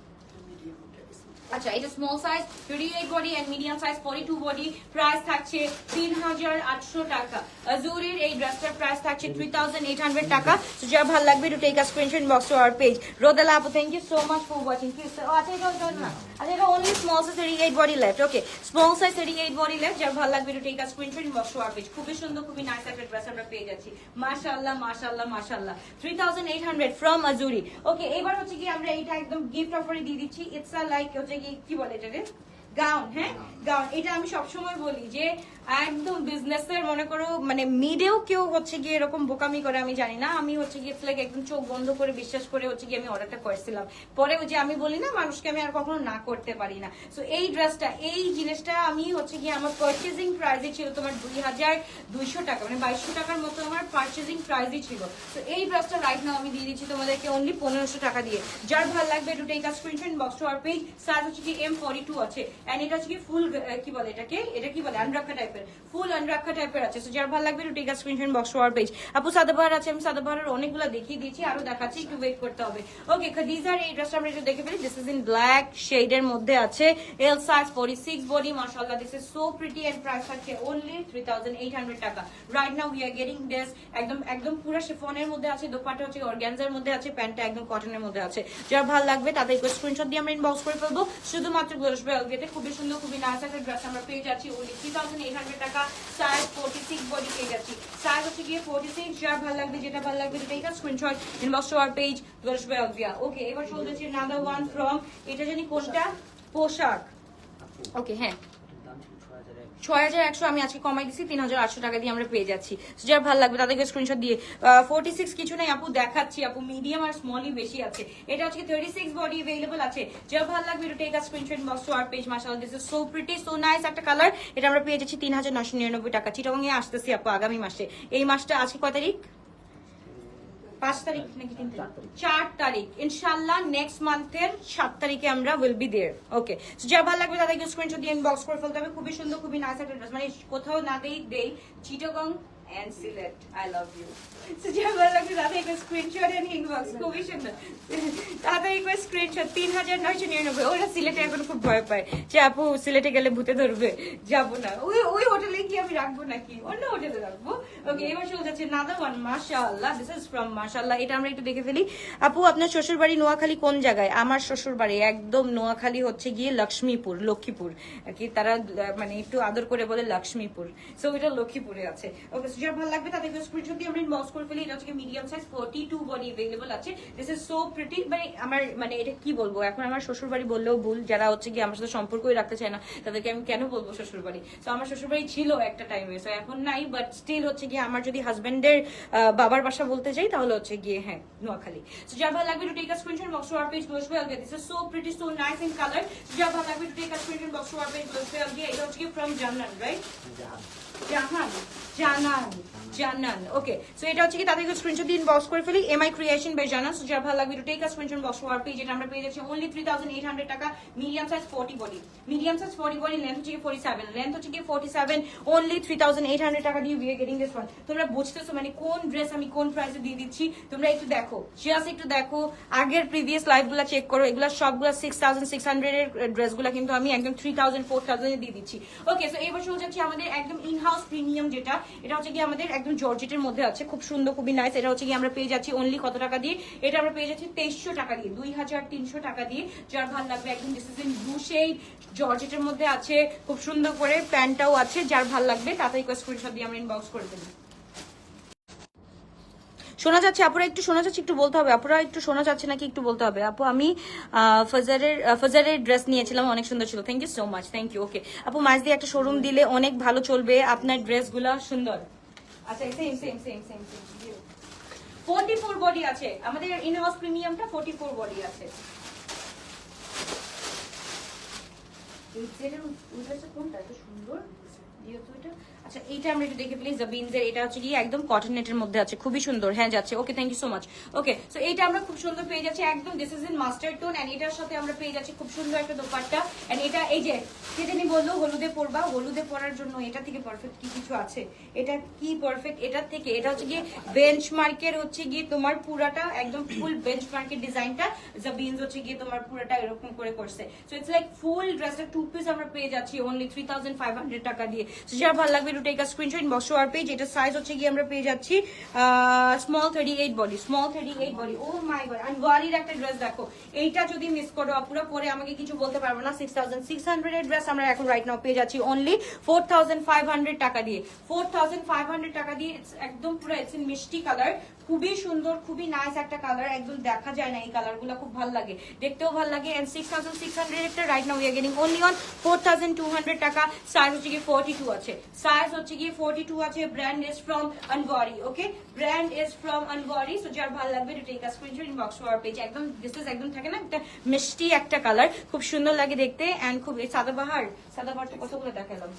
আচ্ছা এটা small size 38 body and medium size 42 body. Price থাকছে 3800 টাকা। আজুরির এই ড্রেসটার প্রাইস থাকছে 3800 টাকা। সো যার ভালো লাগবে to take a screenshot box to our page. Rodela আপু, thank you so much for watching. আচ্ছা এটা না, আচ্ছা এটা only small size 38 body left. Okay, small size 38 body left. যার ভালো লাগবে to take a screenshot box to our page. খুবই সুন্দর, খুবই নাইস একটা ড্রেস আমরা পেয়ে যাচ্ছি। মাশাআল্লাহ মাশাআল্লাহ মাশাআল্লাহ, 3800 ফ্রম আজুরি। ওকে, এবার হচ্ছে কি আমরা এটা একদম গিফট অফারে দিয়ে দিচ্ছি। ইটস আ লাইক হচ্ছে কি বলে এটাকে গাউন। হ্যাঁ, গাউন। এটা আমি সবসময় বলি যে একদম বিজনেসের মনে করো মানে মিডেও কেউ হচ্ছে গিয়ে এরকম বোকামি করে আমি জানি না। আমি হচ্ছে গিয়ে লাইক একদম চোখ বন্ধ করে বিশ্বাস করে হচ্ছে গিয়ে আমি অর্ডারটা করেছিলাম। পরে ওই যে আমি বলি না, মানুষকে আমি আর কখনো না করতে পারি না। সো এই ড্রেসটা, এই জিনিসটা আমি হচ্ছে গিয়ে আমার পারচেজিং প্রাইসই ছিল তোমার 2200 টাকা, মানে 2200 টাকার মতো আমার পারচেজিং প্রাইসই ছিল। তো এই ড্রেসটা রাইট নাও আমি দিয়ে দিচ্ছি তোমাদেরকে অনলি 1500 টাকা দিয়ে। যার ভালো লাগবে to take a screenshot box to our page. Size হচ্ছে কি M42 আছে, এন্ড এটা হচ্ছে কি ফুল কি বলে এটাকে, এটা কি বলে আনরাখা টাইপের, ফুল আনরাখা টাইপের আছে। সো যার ভালো লাগবে to take a screenshot box to our page. আপু সাদাবাহার আছে, আমি সাদাবাহারের অনেকগুলো দেখিয়ে দিয়েছি, আরো দেখাচ্ছি, একটু ওয়েট করতে হবে। ওকে, খাদিজার এই ড্রেসটা আমরা একটু দেখে ফেলি। দিস ইজ ইন ব্ল্যাক শেডের মধ্যে আছে, এল সাইজ 46 বডি। মাশাআল্লাহ, this is so pretty and price থাকছে অনলি 3800 টাকা। Right now we are getting this একদম পুরো শিফনের মধ্যে আছে, দোপাট্টা হচ্ছে অর্গানজার মধ্যে আছে, প্যান্টটা একদম কটনের মধ্যে আছে। যার ভালো লাগবে তাদেরকে স্ক্রিনশট দিয়ে আমরা ইনবক্স করে ফেলবো। শুধুমাত্র গ্লোস বেলগেটে খুবই সুন্দর, খুবই নাইস একটা ড্রেস আমরা পেয়ে যাচ্ছি ওনলি 3800 টাকা। সাইজ 46 বডি পেয়ে যাচ্ছি, সাইজ হচ্ছে গিয়ে 46। যার ভালো লাগবে, যেটা ভালো লাগবে সেটাই screenshot inbox to our page গ্লোস বেলগিয়া। ওকে, এবার চলে যাচ্ছে নাদার ওয়ান ফ্রম, এটা জানি কোনটা, পোশাক। ওকে, হ্যাঁ 6100 আমি আজকে কমাই দিছি 3800 টাকা দিয়ে আমরা পেয়ে যাচ্ছি। যার ভালো লাগবে তাদেরকে স্ক্রিনশট দিয়ে 46 কিছু নাই আপু দেখাচ্ছি আপু, মিডিয়াম আর স্মলই বেশি আছে। এটা হচ্ছে 36 বডি अवेलेबल আছে। যার ভালো লাগবে to take a screenshot box to our page. মাশাআল্লাহ this is so pretty so nice একটা কালার। এটা আমরা পেয়ে যাচ্ছি 3999 টাকা। চিটাগং এ আসতেছি আপু আগামী মাসে। এই মাসটা আজকে কয় তারিখ? 5 তারিখ নাকি 3 তারিখ? 4 তারিখ ইনশাআল্লাহ। নেক্সট মান্থের 7 তারিখে আমরা will be there. Okay, so যা ভালো লাগবে তাদেরকে স্ক্রিনশট দিয়ে ইনবক্স করে ফেলতে হবে। খুবই সুন্দর খুবই নাইস একটা ড্রেস, মানে কোথাও না দেই Chittagong and select I love you. So যা ভালো লাগবে তাদেরকে স্ক্রিনশট এন্ড ইনবক্স। খুবই সুন্দর তাদেরকে স্ক্রিনশট 3999। ওরা সিলেটে এখন খুব ভয় পায় যে আপু সিলেটে গেলে ভূতে ধরবে, যাব না। ওই হোটেলে কি আমি রাখবো নাকি অন্য হোটেলে রাখবো? ওকে, এবার চলে যাচ্ছে নাদার ওয়ান। মাশাআল্লাহ দিস ইজ ফ্রম মাশাআল্লাহ। এটা আমরা একটু দেখে ফেলি। আপু আপনার শ্বশুর বাড়ি নোয়াখালী কোন জায়গায়? আমার শ্বশুর বাড়ি একদম নোয়াখালী হচ্ছে গিয়ে লক্ষ্মীপুর, লক্ষ্মীপুর আর কি, তারা মানে একটু আদর করে বলে লক্ষ্মীপুর। সো এটা লক্ষ্মীপুরে আছে। ওকে, যার ভালো লাগবে তাদেরকে স্ক্রিনশট দিয়ে আমরা ইনবক্স করে ফেলি। এটা হচ্ছে মিডিয়াম সাইজ 42 বডি अवेलेबल আছে। This is so pretty. আমার মানে এটা কি বলবো, এখন আমার শ্বশুর বাড়ি বললেও ভুল, যারা হচ্ছে কি আমার সাথে সম্পর্কই রাখতে চায় না তাদেরকে আমি কেন বলবো শ্বশুর বাড়ি। সো আমার শ্বশুর বাড়ি ছিল একটা টাইমে, সো এখন নাই, বাট স্টিল হচ্ছে গিয়ে আমার যদি হাজবেন্ডের বাবার বাসা বলতে যাই তাহলে হচ্ছে গিয়ে হ্যাঁ নোয়াখালী। সো যার ভালো লাগবে to take a screenshot box to our page গ্লোস ওয়েল গিয়ে। This is so pretty so nice in colour. যার ভালো লাগবে to take a screenshot box to our page গ্লোস ওয়েল গিয়ে। এটা হচ্ছে কি ফ্রম জান্নাত, রাইট? জানান। ওকে, সো এটা হচ্ছে কি তাদেরকে স্ক্রিনশট দিয়ে ইনবক্স করে ফেলি। এমআই ক্রিয়েশন বাই জানান। সো যার ভালো লাগবে to take a screenshot box to our page. এটা আমরা পেয়ে যাচ্ছি অনলি 3800 টাকা। Medium size 40 body, medium size 40 body, length হচ্ছে কি 47, লেন্থ হচ্ছে কি 47, অনলি 3800 টাকা দিয়ে we are getting this one. তোমরা বুঝতেছো মানে কোন ড্রেস আমি কোন প্রাইসে দিয়ে দিচ্ছি? তোমরা একটু দেখো, জাস্ট একটু দেখো, আগের প্রিভিয়াস লাইভগুলো চেক করো। এগুলা সবগুলা 6600 এর ড্রেসগুলো কিন্তু আমি একদম 3000 4000 এ দিয়ে দিচ্ছি। ওকে, সো এবার চলে যাচ্ছি আমাদের একদম ইনহাউস প্রিমিয়াম যেটা, এটা হচ্ছে কি আমাদের একদম জর্জেটের মধ্যে আছে, খুব সুন্দর খুবই নাইস। এটা হচ্ছে কি আমরা পেয়ে যাচ্ছি অনলি কত টাকা দিয়ে? এটা আমরা পেয়ে যাচ্ছি 2300 টাকা দিয়ে, 2300 টাকা দিয়ে। যার ভালো লাগবে একদম this is in blue shade, জর্জেটের মধ্যে আছে, খুব সুন্দর করে প্যান্টটাও আছে। যার ভালো লাগবে তাড়াতাড়ি স্ক্রিনশট দিয়ে আমরা ইনবক্স করে দেবো। শোনা যাচ্ছে আপুরা? একটু শোনা যাচ্ছে, একটু বলতে হবে আপুরা, একটু শোনা যাচ্ছে নাকি একটু বলতে হবে। আপু আমি ফাজারের ড্রেস নিয়েছিলাম, অনেক সুন্দর ছিল। Thank you so much, thank you. Okay আপু, মাঝ দিয়ে একটা শোরুম দিলে অনেক ভালো চলবে, আপনার ড্রেসগুলো সুন্দর। আচ্ছা same same same same same 44 body আছে আমাদের ইন হাউস প্রিমিয়ামটা, 44 বডি আছে। এই যেটা উঠেছে কোনটা এত সুন্দর যেহেতু এটা। আচ্ছা এইটা আমরা একটু দেখে প্লিজ, জাবিনজের। এটা হচ্ছে কি একদম কটন নেটের মধ্যে আছে, খুবই সুন্দর। হ্যাঁ যাচ্ছে। Okay, thank you so much. Okay, so এইটা আমরা খুব সুন্দর পেয়ে যাচ্ছি একদম this is in mustard tone, and এটার সাথে আমরা পেয়ে যাচ্ছি খুব সুন্দর একটা দোপাট্টা। এন্ড এটা এই যে কে জানি বললো হলুদে পরবা, হলুদে পরার জন্য এটা থেকে পারফেক্ট কি কিছু আছে? এটা কি পারফেক্ট এটার থেকে? এটা হচ্ছে গিয়ে বেঞ্চমার্কের হচ্ছে গিয়ে তোমার পুরাটা একদম ফুল বেঞ্চমার্কের ডিজাইনটা, জাবিনজ হচ্ছে গিয়ে তোমার পুরাটা এরকম করে করছে। সো ইটস লাইক ফুল ড্রেসটা টু পিস আমরা পেয়ে যাচ্ছি অনলি 3500 টাকা দিয়ে। সো যার ভালো লাগবে to take a screenshot inbox to our page. এটা সাইজ হচ্ছে গিয়ে আমরা পেয়ে যাচ্ছি small 38 body, small 38 body. Oh my god, আনওয়ারির একটা ড্রেস দেখো, এইটা যদি মিস করো আপুরা পরে আমাকে কিছু বলতে পারবো না। 6600 এর ড্রেস আমরা এখন রাইট নাও পেয়ে যাচ্ছি অনলি 4500 টাকা দিয়ে, 4500 টাকা দিয়ে। একদম পুরো ইটস ইন মিষ্টি কালার, খুবই সুন্দর খুবই নাইস একটা কালার, একদম দেখা যায় না এই কালারগুলো, খুব ভালো লাগে, দেখতেও ভালো লাগে। এন্ড 6600 একটা right now we are getting only on 4200 টাকা। সাইজ হচ্ছে কি 42 আছে, সাইজ হচ্ছে কি 42 আছে। Brand is from Anwari. Okay, brand is from Anwari. So যার ভালো লাগবে to take a screenshot inbox to our page. একদম দিস ইজ একদম থাকে না একটা মিষ্টি একটা কালার, খুব সুন্দর লাগে দেখতে। এন্ড খুব সাদাবাহারটা কতগুলো দেখালাম।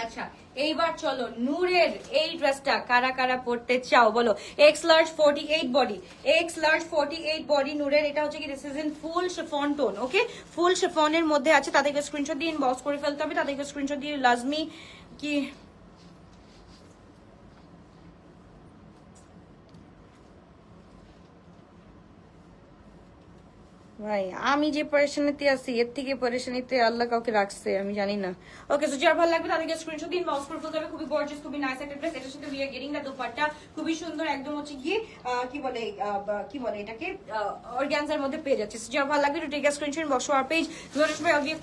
আচ্ছা এইবার চলো নূরের এই ড্রেসটা কারা কারা পড়তে চাও বলো। X large 48 body, X large 48 body নূরের। এটা হচ্ছে কি this is in full chiffon tone. Okay, full শিফনের মধ্যে আছে। তাদেরকে স্ক্রিনশট দিয়ে ইনবক্স করে ফেলতে হবে। তাদেরকে স্ক্রিনশট দিয়ে লাজমি কি ভাই, আমি যে পরেশানিতে আছি এর থেকে পরেশানিতে আল্লাহ কাউকে রাখছে আমি জানি না। ওকে, সো যার ভালো লাগবে তাদেরকে স্ক্রিনশট দিন, ইনবক্স করে ফেলতে হবে। খুবই গর্জিয়াস খুবই নাইস একটা ড্রেস। এটার সাথে we are getting the dupatta, খুবই সুন্দর একদম হচ্ছে গিয়ে কি বলে এটাকে অর্গানজার মধ্যে পেয়ে যাচ্ছে। সো যার ভালো লাগবে to take a screenshot inbox our page.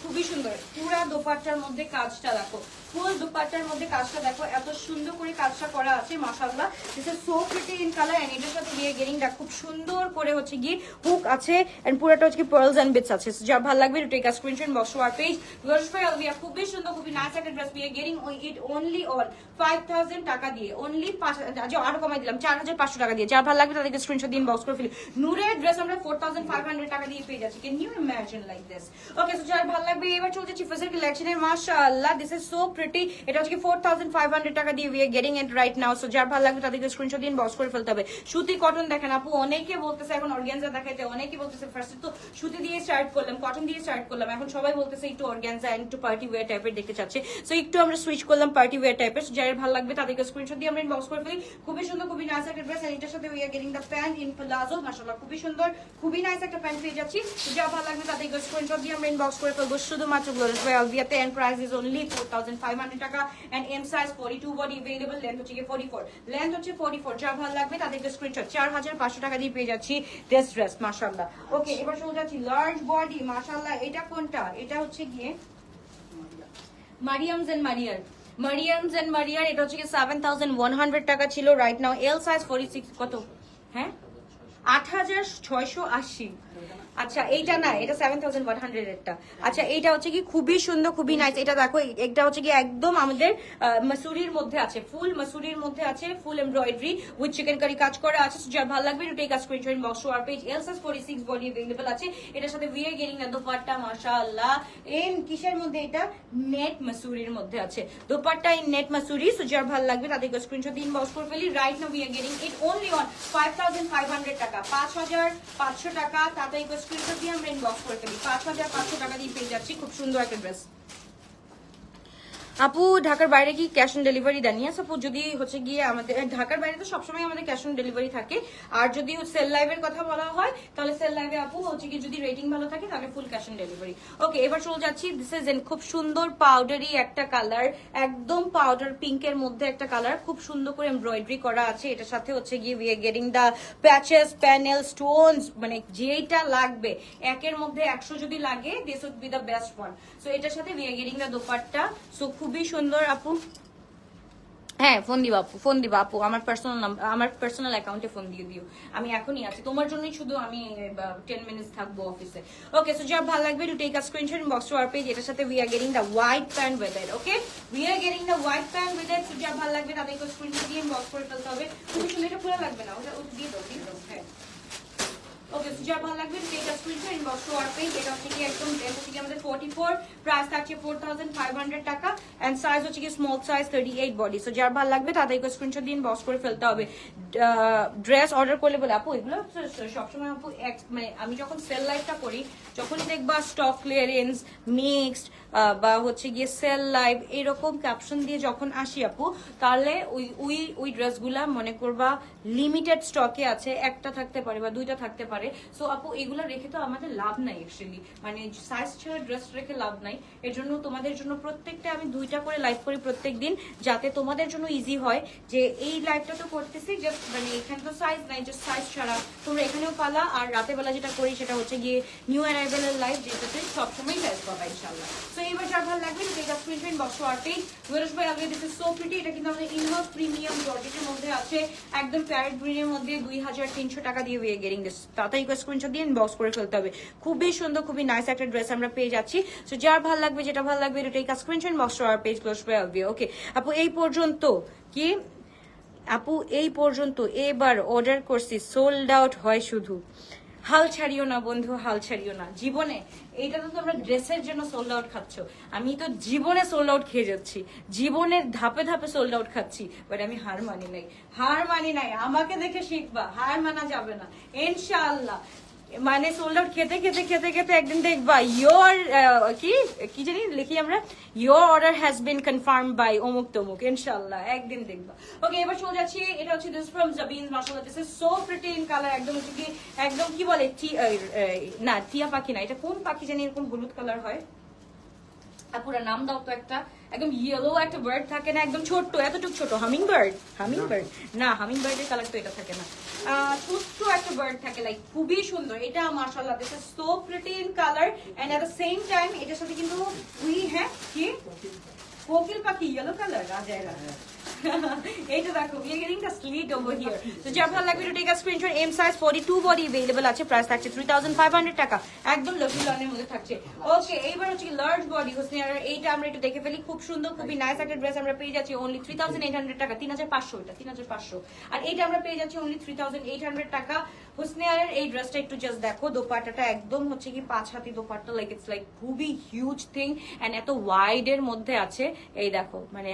খুবই সুন্দর পুরা দোপাট্টার মধ্যে কাজটা দেখো, ফুল দুপাট্টার মধ্যে কাজটা দেখো এত সুন্দর করে কাজটা করা আছে মাশাআল্লাহ। This is so pretty in colour and এটার সাথে গিয়ে গেরিংটা খুব সুন্দর করে হচ্ছে গিয়ে হুক আছে এন্ড পুরোটা হচ্ছে কি পার্লস এন্ড বিটস আছে। যা ভালো লাগবে to take a screenshot box our page ভার্সফাইল উই আর খুবই সুন্দর খুবই নাইস একটা dress we are getting it only on 5000 টাকা দিয়ে অনলি 5 আরো কমাই দিলাম 4500 টাকা দিয়ে। যা ভালো লাগবে তাদেরকে স্ক্রিনশট দিন বক্স করে ফেলি। নূরের ড্রেস আমরা 4500 টাকা দিয়ে পেয়ে যাচ্ছি। Can you imagine like this? Okay so যার ভালো লাগবে এবার চলছে চিফাসের কালেকশনের মাশাআল্লাহ দিস ইজ সো প্রিটি। এটা হচ্ছে 4500 টাকা দিয়ে we are getting it right now. So যার ভালো লাগবে তাদেরকে স্ক্রিনশট দিন বক্স করে ফেলতে হবে। সুতি কটন দেখেন আপু অনেকে বলতেছে এখন অর্গানজা দেখাইতে, অনেকে বলতেছে ফার্স্ট তো সুতি দিয়ে স্টার্ট করলাম কটন দিয়ে স্টার্ট করলাম, এখন সবাই বলতেছে একটু অর্গানজা এন্ড একটু পার্টি ওয়্যার টাইপের দেখতে চাচ্ছে। সো একটু আমরা সুইচ করলাম পার্টি ওয়্যার টাইপের। সো যার ভালো লাগবে তাদেরকে স্ক্রিনশট দিয়ে আমরা ইনবক্স করে ফেলি। খুবই সুন্দর খুবই নাইস একটা ড্রেস এন্ড এটার সাথে we are getting the pant in palazzo মাশাআল্লাহ খুবই সুন্দর খুবই নাইস একটা প্যান্ট পেয়ে যাচ্ছি। সো যা ভালো লাগবে তাদেরকে স্ক্রিনশট দিয়ে আমরা ইনবক্স করে ফেলবো শুধুমাত্র গ্লোরিয়াস বাই আলভিয়াতে এন্ড প্রাইস ইজ অনলি 4500 টাকা and M size 42 body available length হচ্ছে 44 লেন্থ হচ্ছে 44। যা ভালো লাগবে তাদেরকে স্ক্রিনশট 4500 টাকা দিয়ে পেয়ে যাচ্ছি দিস ড্রেস মাশাআল্লাহ। ওকে এবার চলে যাচ্ছি লার্জ বডি মাশাআল্লাহ। এটা কোনটা? এটা হচ্ছে গিয়ে মারিয়ামস এন্ড মারিয়ার এটা হচ্ছে কি 7100 টাকা ছিল রাইট নাও এল সাইজ 46 কত হ্যাঁ 8680। আচ্ছা এইটা না এটা 7100 এরটা। আচ্ছা এইটা হচ্ছে কি খুবই সুন্দর খুবই নাইস। এটা দেখো এটা হচ্ছে কি একদম আমাদের মাসুরির মধ্যে আছে, ফুল মাসুরির মধ্যে আছে, full embroidery with chikankari কাজ করা আছে। যার ভালো লাগবে to take a screenshot in box our page L size 46 body available আছে। এটার সাথে we are getting the dupatta মাশাআল্লাহ ইন কিসের মধ্যে? এটা নেট মাসুরির মধ্যে আছে দোপাট্টা ইন নেট মাসুরি। সো যার ভালো লাগবে তাদেরকে স্ক্রিনশট দিন বক্স করে ফেলি right now we are getting it only on 5500 টাকা 5500 টাকা। তাদেরকে স্ক্রিনশট দিয়ে আমরা ইনবক্স করে ফেলি 5500 টাকা দিয়ে পেয়ে যাচ্ছি খুব সুন্দর একটা ড্রেস। আপু ঢাকার বাইরে কি ক্যাশ অন ডেলিভারি দেন? ইয়েস আপু যদি হচ্ছে গিয়ে আমাদের ঢাকার বাইরে তো সবসময় আমাদের ক্যাশ অন ডেলিভারি থাকে। আর যদি সেল লাইভের কথা বলা হয় তাহলে সেল লাইভে আপু হচ্ছে কি যদি রেটিং ভালো থাকে তাহলে ফুল ক্যাশ অন ডেলিভারি। ওকে এবার চলে যাচ্ছি দিস ইজ খুব সুন্দর পাউডারি একটা কালার একদম পাউডার পিঙ্কের মধ্যে একটা কালার খুব সুন্দর করে এমব্রয়ডারি করা আছে। এটার সাথে হচ্ছে গিয়ে we are getting the patches panel stones মানে যেটা লাগবে একের মধ্যে 100 যদি লাগে this would be the best one. So এটার সাথে we are getting the dupatta. So খুবই সুন্দর আপু। হ্যাঁ ফোন দিবা আপু আমার পার্সোনাল অ্যাকাউন্টে ফোন দিয়ে দিও, আমি এখনই আছি তোমার জন্যই, শুধু আমি 10 মিনিটস থাকবো অফিসে। ওকে সো যা ভালো লাগবে to take a screenshot in box to our page. এটার সাথে we are getting the white pant with it. Okay we are getting the white pant with it. So যা ভালো লাগবে তাদেরকে স্ক্রিনশট দিয়ে বক্স করে ফেলতে হবে। খুবই সুন্দর, এটা পুরো লাগবে না, ওটা দিয়ে দাও হ্যাঁ। ওকে সো যা ভালো লাগবে take a screenshot inbox to our page. এটা হচ্ছে কি একদম ড্রেস হচ্ছে কি আমাদের 44 প্রাইস থাকছে 4500 টাকা এন্ড সাইজ হচ্ছে কি স্মল সাইজ 38 বডি। সো যার ভালো লাগবে তাদেরকে স্ক্রিনশট দিয়ে ইনবক্স করে ফেলতে হবে। ড্রেস অর্ডার করলে বলে আপু এগুলো সবসময় আপু মানে আমি যখন সেল লাইভটা করি যখনই দেখবা স্টক ক্লিয়ারেন্স মিক্সড বা হচ্ছে গিয়ে সেল লাইভ এরকম ক্যাপশন দিয়ে যখন আসি আপু তাহলে ওই ড্রেসগুলা মনে করবা লিমিটেড স্টকে আছে, একটা থাকতে পারে বা দুইটা থাকতে পারে। সো আপু এগুলো রেখে তো আমাদের লাভ নাই অ্যাকচুয়ালি, মানে সাইজ ছাড়া ড্রেস রেখে লাভ নাই। এর জন্য তোমাদের জন্য প্রত্যেকটা আমি 2টা করে লাইভ করি প্রত্যেক দিন, যাতে তোমাদের জন্য ইজি হয় যে এই লাইভটা তো করতেছি জাস্ট মানে এখানে তো সাইজ নাই, জাস্ট সাইজ ছাড়া তোমরা এখানেও পালা। আর রাতে বেলা যেটা করি সেটা হচ্ছে গিয়ে নিউ অ্যারাইভেলের লাইভ, যেটাতে সবসময় সাইজ পাবা ইনশাআল্লাহ। সো এইবার যার ভালো লাগবে take a screenshot box to our page. Wears by Alvia this is so pretty. এটা কিন্তু আমাদের ইনহাউস প্রিমিয়াম জর্জেটের মধ্যে আছে, একদম প্যারেট গ্রিনের মধ্যে 2300 টাকা দিয়ে উই আর গেটিং দিস। তাড়াতাড়ি করে স্ক্রিনশট দিয়ে ইনবক্স করে ফেলতে হবে। খুবই সুন্দর খুবই নাইস একটা ড্রেস আমরা পেয়ে যাচ্ছি। সো যার ভালো লাগবে যেটা ভালো লাগবে এটা take a screenshot box to our page close by Alvia. Okay আপু এই পর্যন্ত কি আপু এই পর্যন্ত এবার অর্ডার করছি সোল্ড আউট হয় শুধু। হাল ছাড়িও না বন্ধু, হাল ছাড়িও না জীবনে। এইটা তো তোমরা ড্রেসের জন্য সোল্ড আউট খাচ্ছ, আমি তো জীবনে সোল্ড আউট খেয়ে যাচ্ছি, জীবনের ধাপে ধাপে সোল্ড আউট খাচ্ছি। বাট আমি হার মানি নাই, আমাকে দেখে শিখবা, হার মানা যাবে না ইনশাআল্লাহ। মানে সোল্ড আউট খেতে খেতে খেতে খেতে একদিন দেখবা ইয়োর কি জানি লিখি আমরা, your order has been confirm by অমুক তমুক, ইনশাআল্লাহ একদিন দেখবা। ওকে এবার চলে যাচ্ছি, এটা হচ্ছে দিস ফ্রম জাবিন মাশাআল্লাহ this is so pretty in colour. একদম হচ্ছে কি একদম কি বলে না টিয়া পাখি না, এটা কোন পাখি জানি এরকম হলুদ কালার হয়, পুরো নাম দাও তো একটা, একদম ইয়েলো একটা বার্ড থাকে না একদম ছোট্ট, এতটুকু ছোট, হামিং বার্ড না, হামিং বার্ডের কালার তো এটা থাকে না, ছোট্ট একটা বার্ড থাকে, লাইক খুবই সুন্দর এটা মাশাআল্লাহ this is so pretty in colour and at the same time এটার সাথে কিন্তু উই হ্যাঁ কি কোকিল পাখি ইয়েলো কালার রাজায়রা এইটা দেখো we are getting the slit over here so যার ভালো লাগবে to take a screenshot M size 42 body available আছে প্রাইস থাকছে 3500 টাকা একদম লাভলি লনের মধ্যে থাকছে ওকে এইবার হচ্ছে লার্জ বডি হোসনিয়ার এইটা আমরা একটু দেখে ফেলি খুব সুন্দর খুবই নাইস একটা ড্রেস আমরা পেয়ে যাচ্ছি only 3800 টাকা 3500 এটা 3500 আর এইটা আমরা পেয়ে যাচ্ছি only 3800 টাকা হোসনিয়ারের এই ড্রেসটা একটু জাস্ট দেখো দোপাট্টাটা একদম হচ্ছে কি 5 হাতি দোপাট্টা লাইক ইটস লাইক খুবই হিউজ থিং এন্ড এত ওয়াইড এর মধ্যে আছে এই দেখো মানে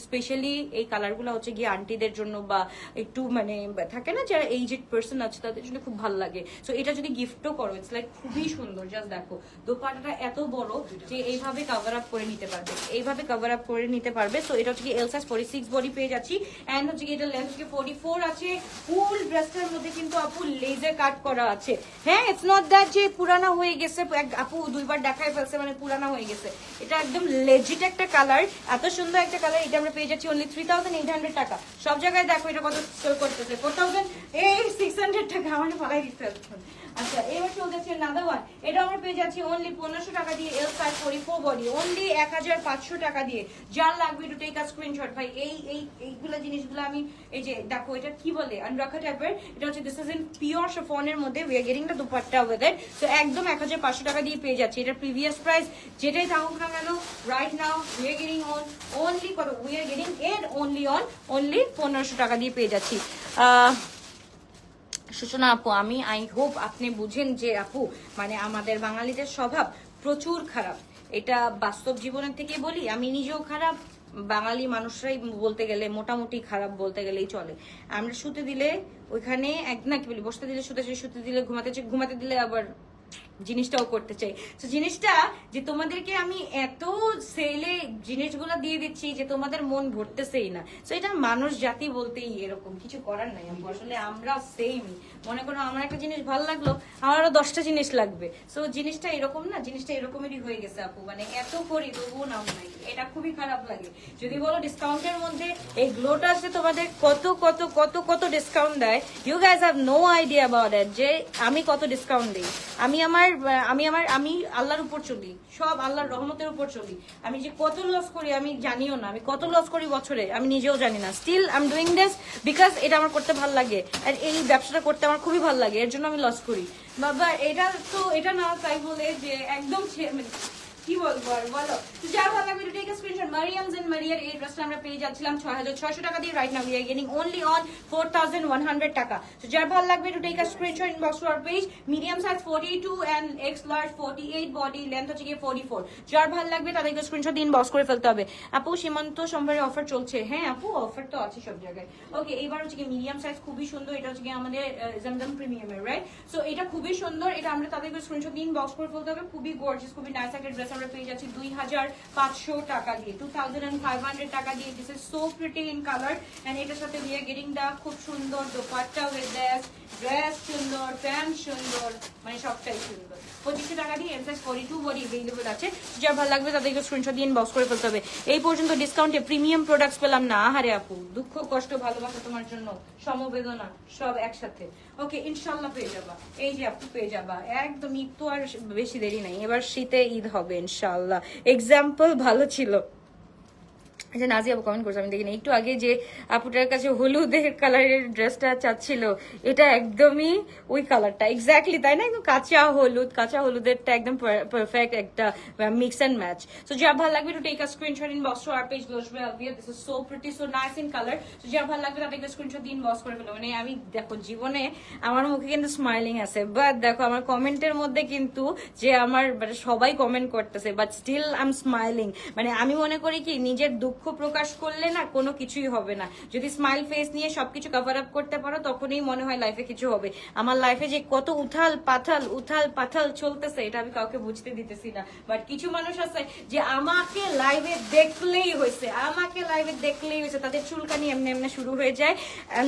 স্পেশালি এই কালারগুলো হচ্ছে গিয়ে আন্টিদের জন্য বা একটু মানে থাকে না যারা এইজেড পার্সন আছে তাদের জন্য খুব ভালো লাগে সো এটা যদি গিফটও করো ইটস লাইক খুবই সুন্দর জাস্ট দেখো দোপাট্টাটা এত বড় যে এইভাবে কভার আপ করে নিতে পারবে এইভাবে কভার আপ করে নিতে পারবে সো এটা হচ্ছে কি এল সাইজ 46 বডি পেয়ে যাচ্ছি এন্ড হচ্ছে কি এটা লেন্থ হচ্ছে 44 আছে ফুল ড্রেসটার মধ্যে কিন্তু আপু লেজার কাট করা আছে হ্যাঁ ইটস নট দ্যাট যে পুরানা হয়ে গেছে আপু দুইবার দেখায় ফেলছে মানে পুরানা হয়ে গেছে এটা একদম লেজিট একটা কালার এত সুন্দর একটা কালার এটা আমরা পেয়ে যাচ্ছি only 3800 টাকা সব জায়গায় দেখো এটা কত সেল করতেছে 4600 টাকা আমার পালাই দিতে হবে আচ্ছা এবার চলে যাচ্ছে another one এটা আমরা পেয়ে যাচ্ছি only 1500 টাকা দিয়ে এল সাইজ 44 বডি only 1500 টাকা দিয়ে যার লাগবে টু টেক আ স্ক্রিনশট ভাই এইগুলা জিনিসগুলো আমি এই যে দেখো এটা কি বলে আনরাখা টাইপের এটা হচ্ছে দিস ইজ ইন পিওর শিফনের মধ্যে we are getting the dupatta with it so একদম 1500 টাকা দিয়ে পেয়ে যাচ্ছি এটা প্রিভিয়াস প্রাইস যেটাই থাকুক না কেন right now we are getting on only কত we are getting at only on only 1500 টাকা দিয়ে পেয়ে যাচ্ছি সূচনা আপু আমি আই হোপ আপনি বুঝেন যে আপু মানে আমাদের বাঙালিদের স্বভাব প্রচুর খারাপ এটা বাস্তব জীবনের থেকে বলি আমি নিজেও খারাপ বাঙালি মানুষরাই বলতে গেলে মোটামুটি খারাপ বলতে গেলেই চলে আমরা শুতে দিলে ওইখানে এক না কি বলি বসতে দিলে শুতে দিলে ঘুমাতে দিলে আবার জিনিসটাও করতে চাই তো জিনিসটা যে তোমাদেরকে আমি এত সেলে জিনিসগুলো দিয়ে দিচ্ছি যে তোমাদের মন ভরতেছেই না তো এটা মানুষ জাতি বলতেই এরকম কিছু করার নাই আসলে আমরা সেমই মনে করো আমার একটা জিনিস ভালো লাগলো আমারও 10টা জিনিস লাগবে সো জিনিসটা এরকম না জিনিসটা এরকমই হয়ে গেছে আপু মানে এত করি তবুও নাম নাই এটা খুবই খারাপ লাগে যদি বলো ডিসকাউন্টের মধ্যে এই গ্লোটা আসলে তোমাদের কত কত কত কত ডিসকাউন্ট দেয় you guys have no idea about it যে আমি কত ডিসকাউন্ট দিই আমি আল্লাহর উপর চলি সব আল্লাহর রহমতের উপর চলি আমি যে কত লস করি আমি জানিও না আমি কত লস করি বছরে আমি নিজেও জানি না still I am doing this because এটা আমার করতে ভালো লাগে আর এই ব্যবসাটা করতে আমার খুবই ভালো লাগে এর জন্য আমি লস করি বাবা এটা না তাই বলে যে একদম কি বলবো আর বলো তো যার ভালো লাগবে to take a screenshot Maryam's and মারিয়ার এই ড্রেসটা আমরা পেয়ে যাচ্ছিলাম 6600 টাকা দিয়ে right now we are getting only on 4100 টাকা তো যার ভালো লাগবে to take a screenshot inbox to our page medium size 42 and X large 48 body length হচ্ছে কি 44 যার ভালো লাগবে তাদেরকে স্ক্রিনশট দিয়ে ইনবক্স করে ফেলতে হবে আপু সীমান্ত সোমবারে অফার চলছে হ্যাঁ আপু অফার তো আছে সব জায়গায় ওকে এবার হচ্ছে কি মিডিয়াম সাইজ খুবই সুন্দর এটা হচ্ছে কি আমাদের জমজম প্রিমিয়ামের রাইট সো এটা খুবই সুন্দর এটা আমরা তাদেরকে স্ক্রিনশট দিয়ে ইনবক্স করে ফেলতে হবে খুবই গর্জিয়াস খুবই নাইস একটা ড্রেস আমরা পেয়ে যাচ্ছি 2500 টাকা দিয়ে 2500 টাকা দিয়ে this is so pretty in colour and এটার সাথে উই আর গেটিং দা খুব সুন্দর দোপাট্টা উইথ দিস ড্রেস সুন্দর প্যান্ট সুন্দর মানে সবটাই সুন্দর 2500 টাকা দিয়ে এম সাইজ 42 বডি अवेलेबल আছে যার ভালো লাগবে তাদেরকে স্ক্রিনশট দিয়ে ইনবক্স করে ফেলতে হবে এই পর্যন্ত ডিসকাউন্টে প্রিমিয়াম প্রোডাক্টস পেলাম না আহারে আপু দুঃখ কষ্ট ভালোবাসা তোমার জন্য সমবেদনা সব একসাথে ওকে ইনশাআল্লাহ পেয়ে যাবা এই যে আপু পেয়ে যাবা একদম ঈদ তো আর বেশি দেরি নাই এবার শীতে ঈদ হবে ইনশাআল্লাহ এক্সাম্পল ভালো ছিল আচ্ছা নাজি আপু কমেন্ট করছে আমি দেখিনি একটু আগে যে আপুটার কাছে হলুদের কালারের ড্রেসটা চাচ্ছিল এটা একদমই ওই কালারটা এক্স্যাক্টলি তাই না একদম কাঁচা হলুদেরটা একদম পারফেক্ট একটা মিক্স এন্ড ম্যাচ সো যা ভালো লাগবে to take a screenshot inbox to our page লোশবে Alvia this is so pretty so nice in colour so যা ভালো লাগবে তাদেরকে স্ক্রিনশট দিয়ে ইনবক্স করে ফেলো মানে আমি দেখো জীবনে আমার মুখে কিন্তু স্মাইলিং আছে বাট দেখো আমার কমেন্টের মধ্যে কিন্তু যে আমার মানে সবাই কমেন্ট করতেছে but still I am smiling মানে আমি মনে করি কি নিজের দুঃখ প্রকাশ করলে না কোনো কিছুই হবে না যদি স্মাইল ফেস নিয়ে সবকিছু কভার আপ করতে পারো তখনই মনে হয় লাইফে কিছু হবে আমার লাইফে যে কত উথাল পাথাল চলতেছে এটা আমি কাউকে বুঝতে দিতেছি না বাট কিছু মানুষ আছে যে আমাকে লাইভে দেখলেই হয়েছে তাদের চুলকানি এমনি শুরু হয়ে যায়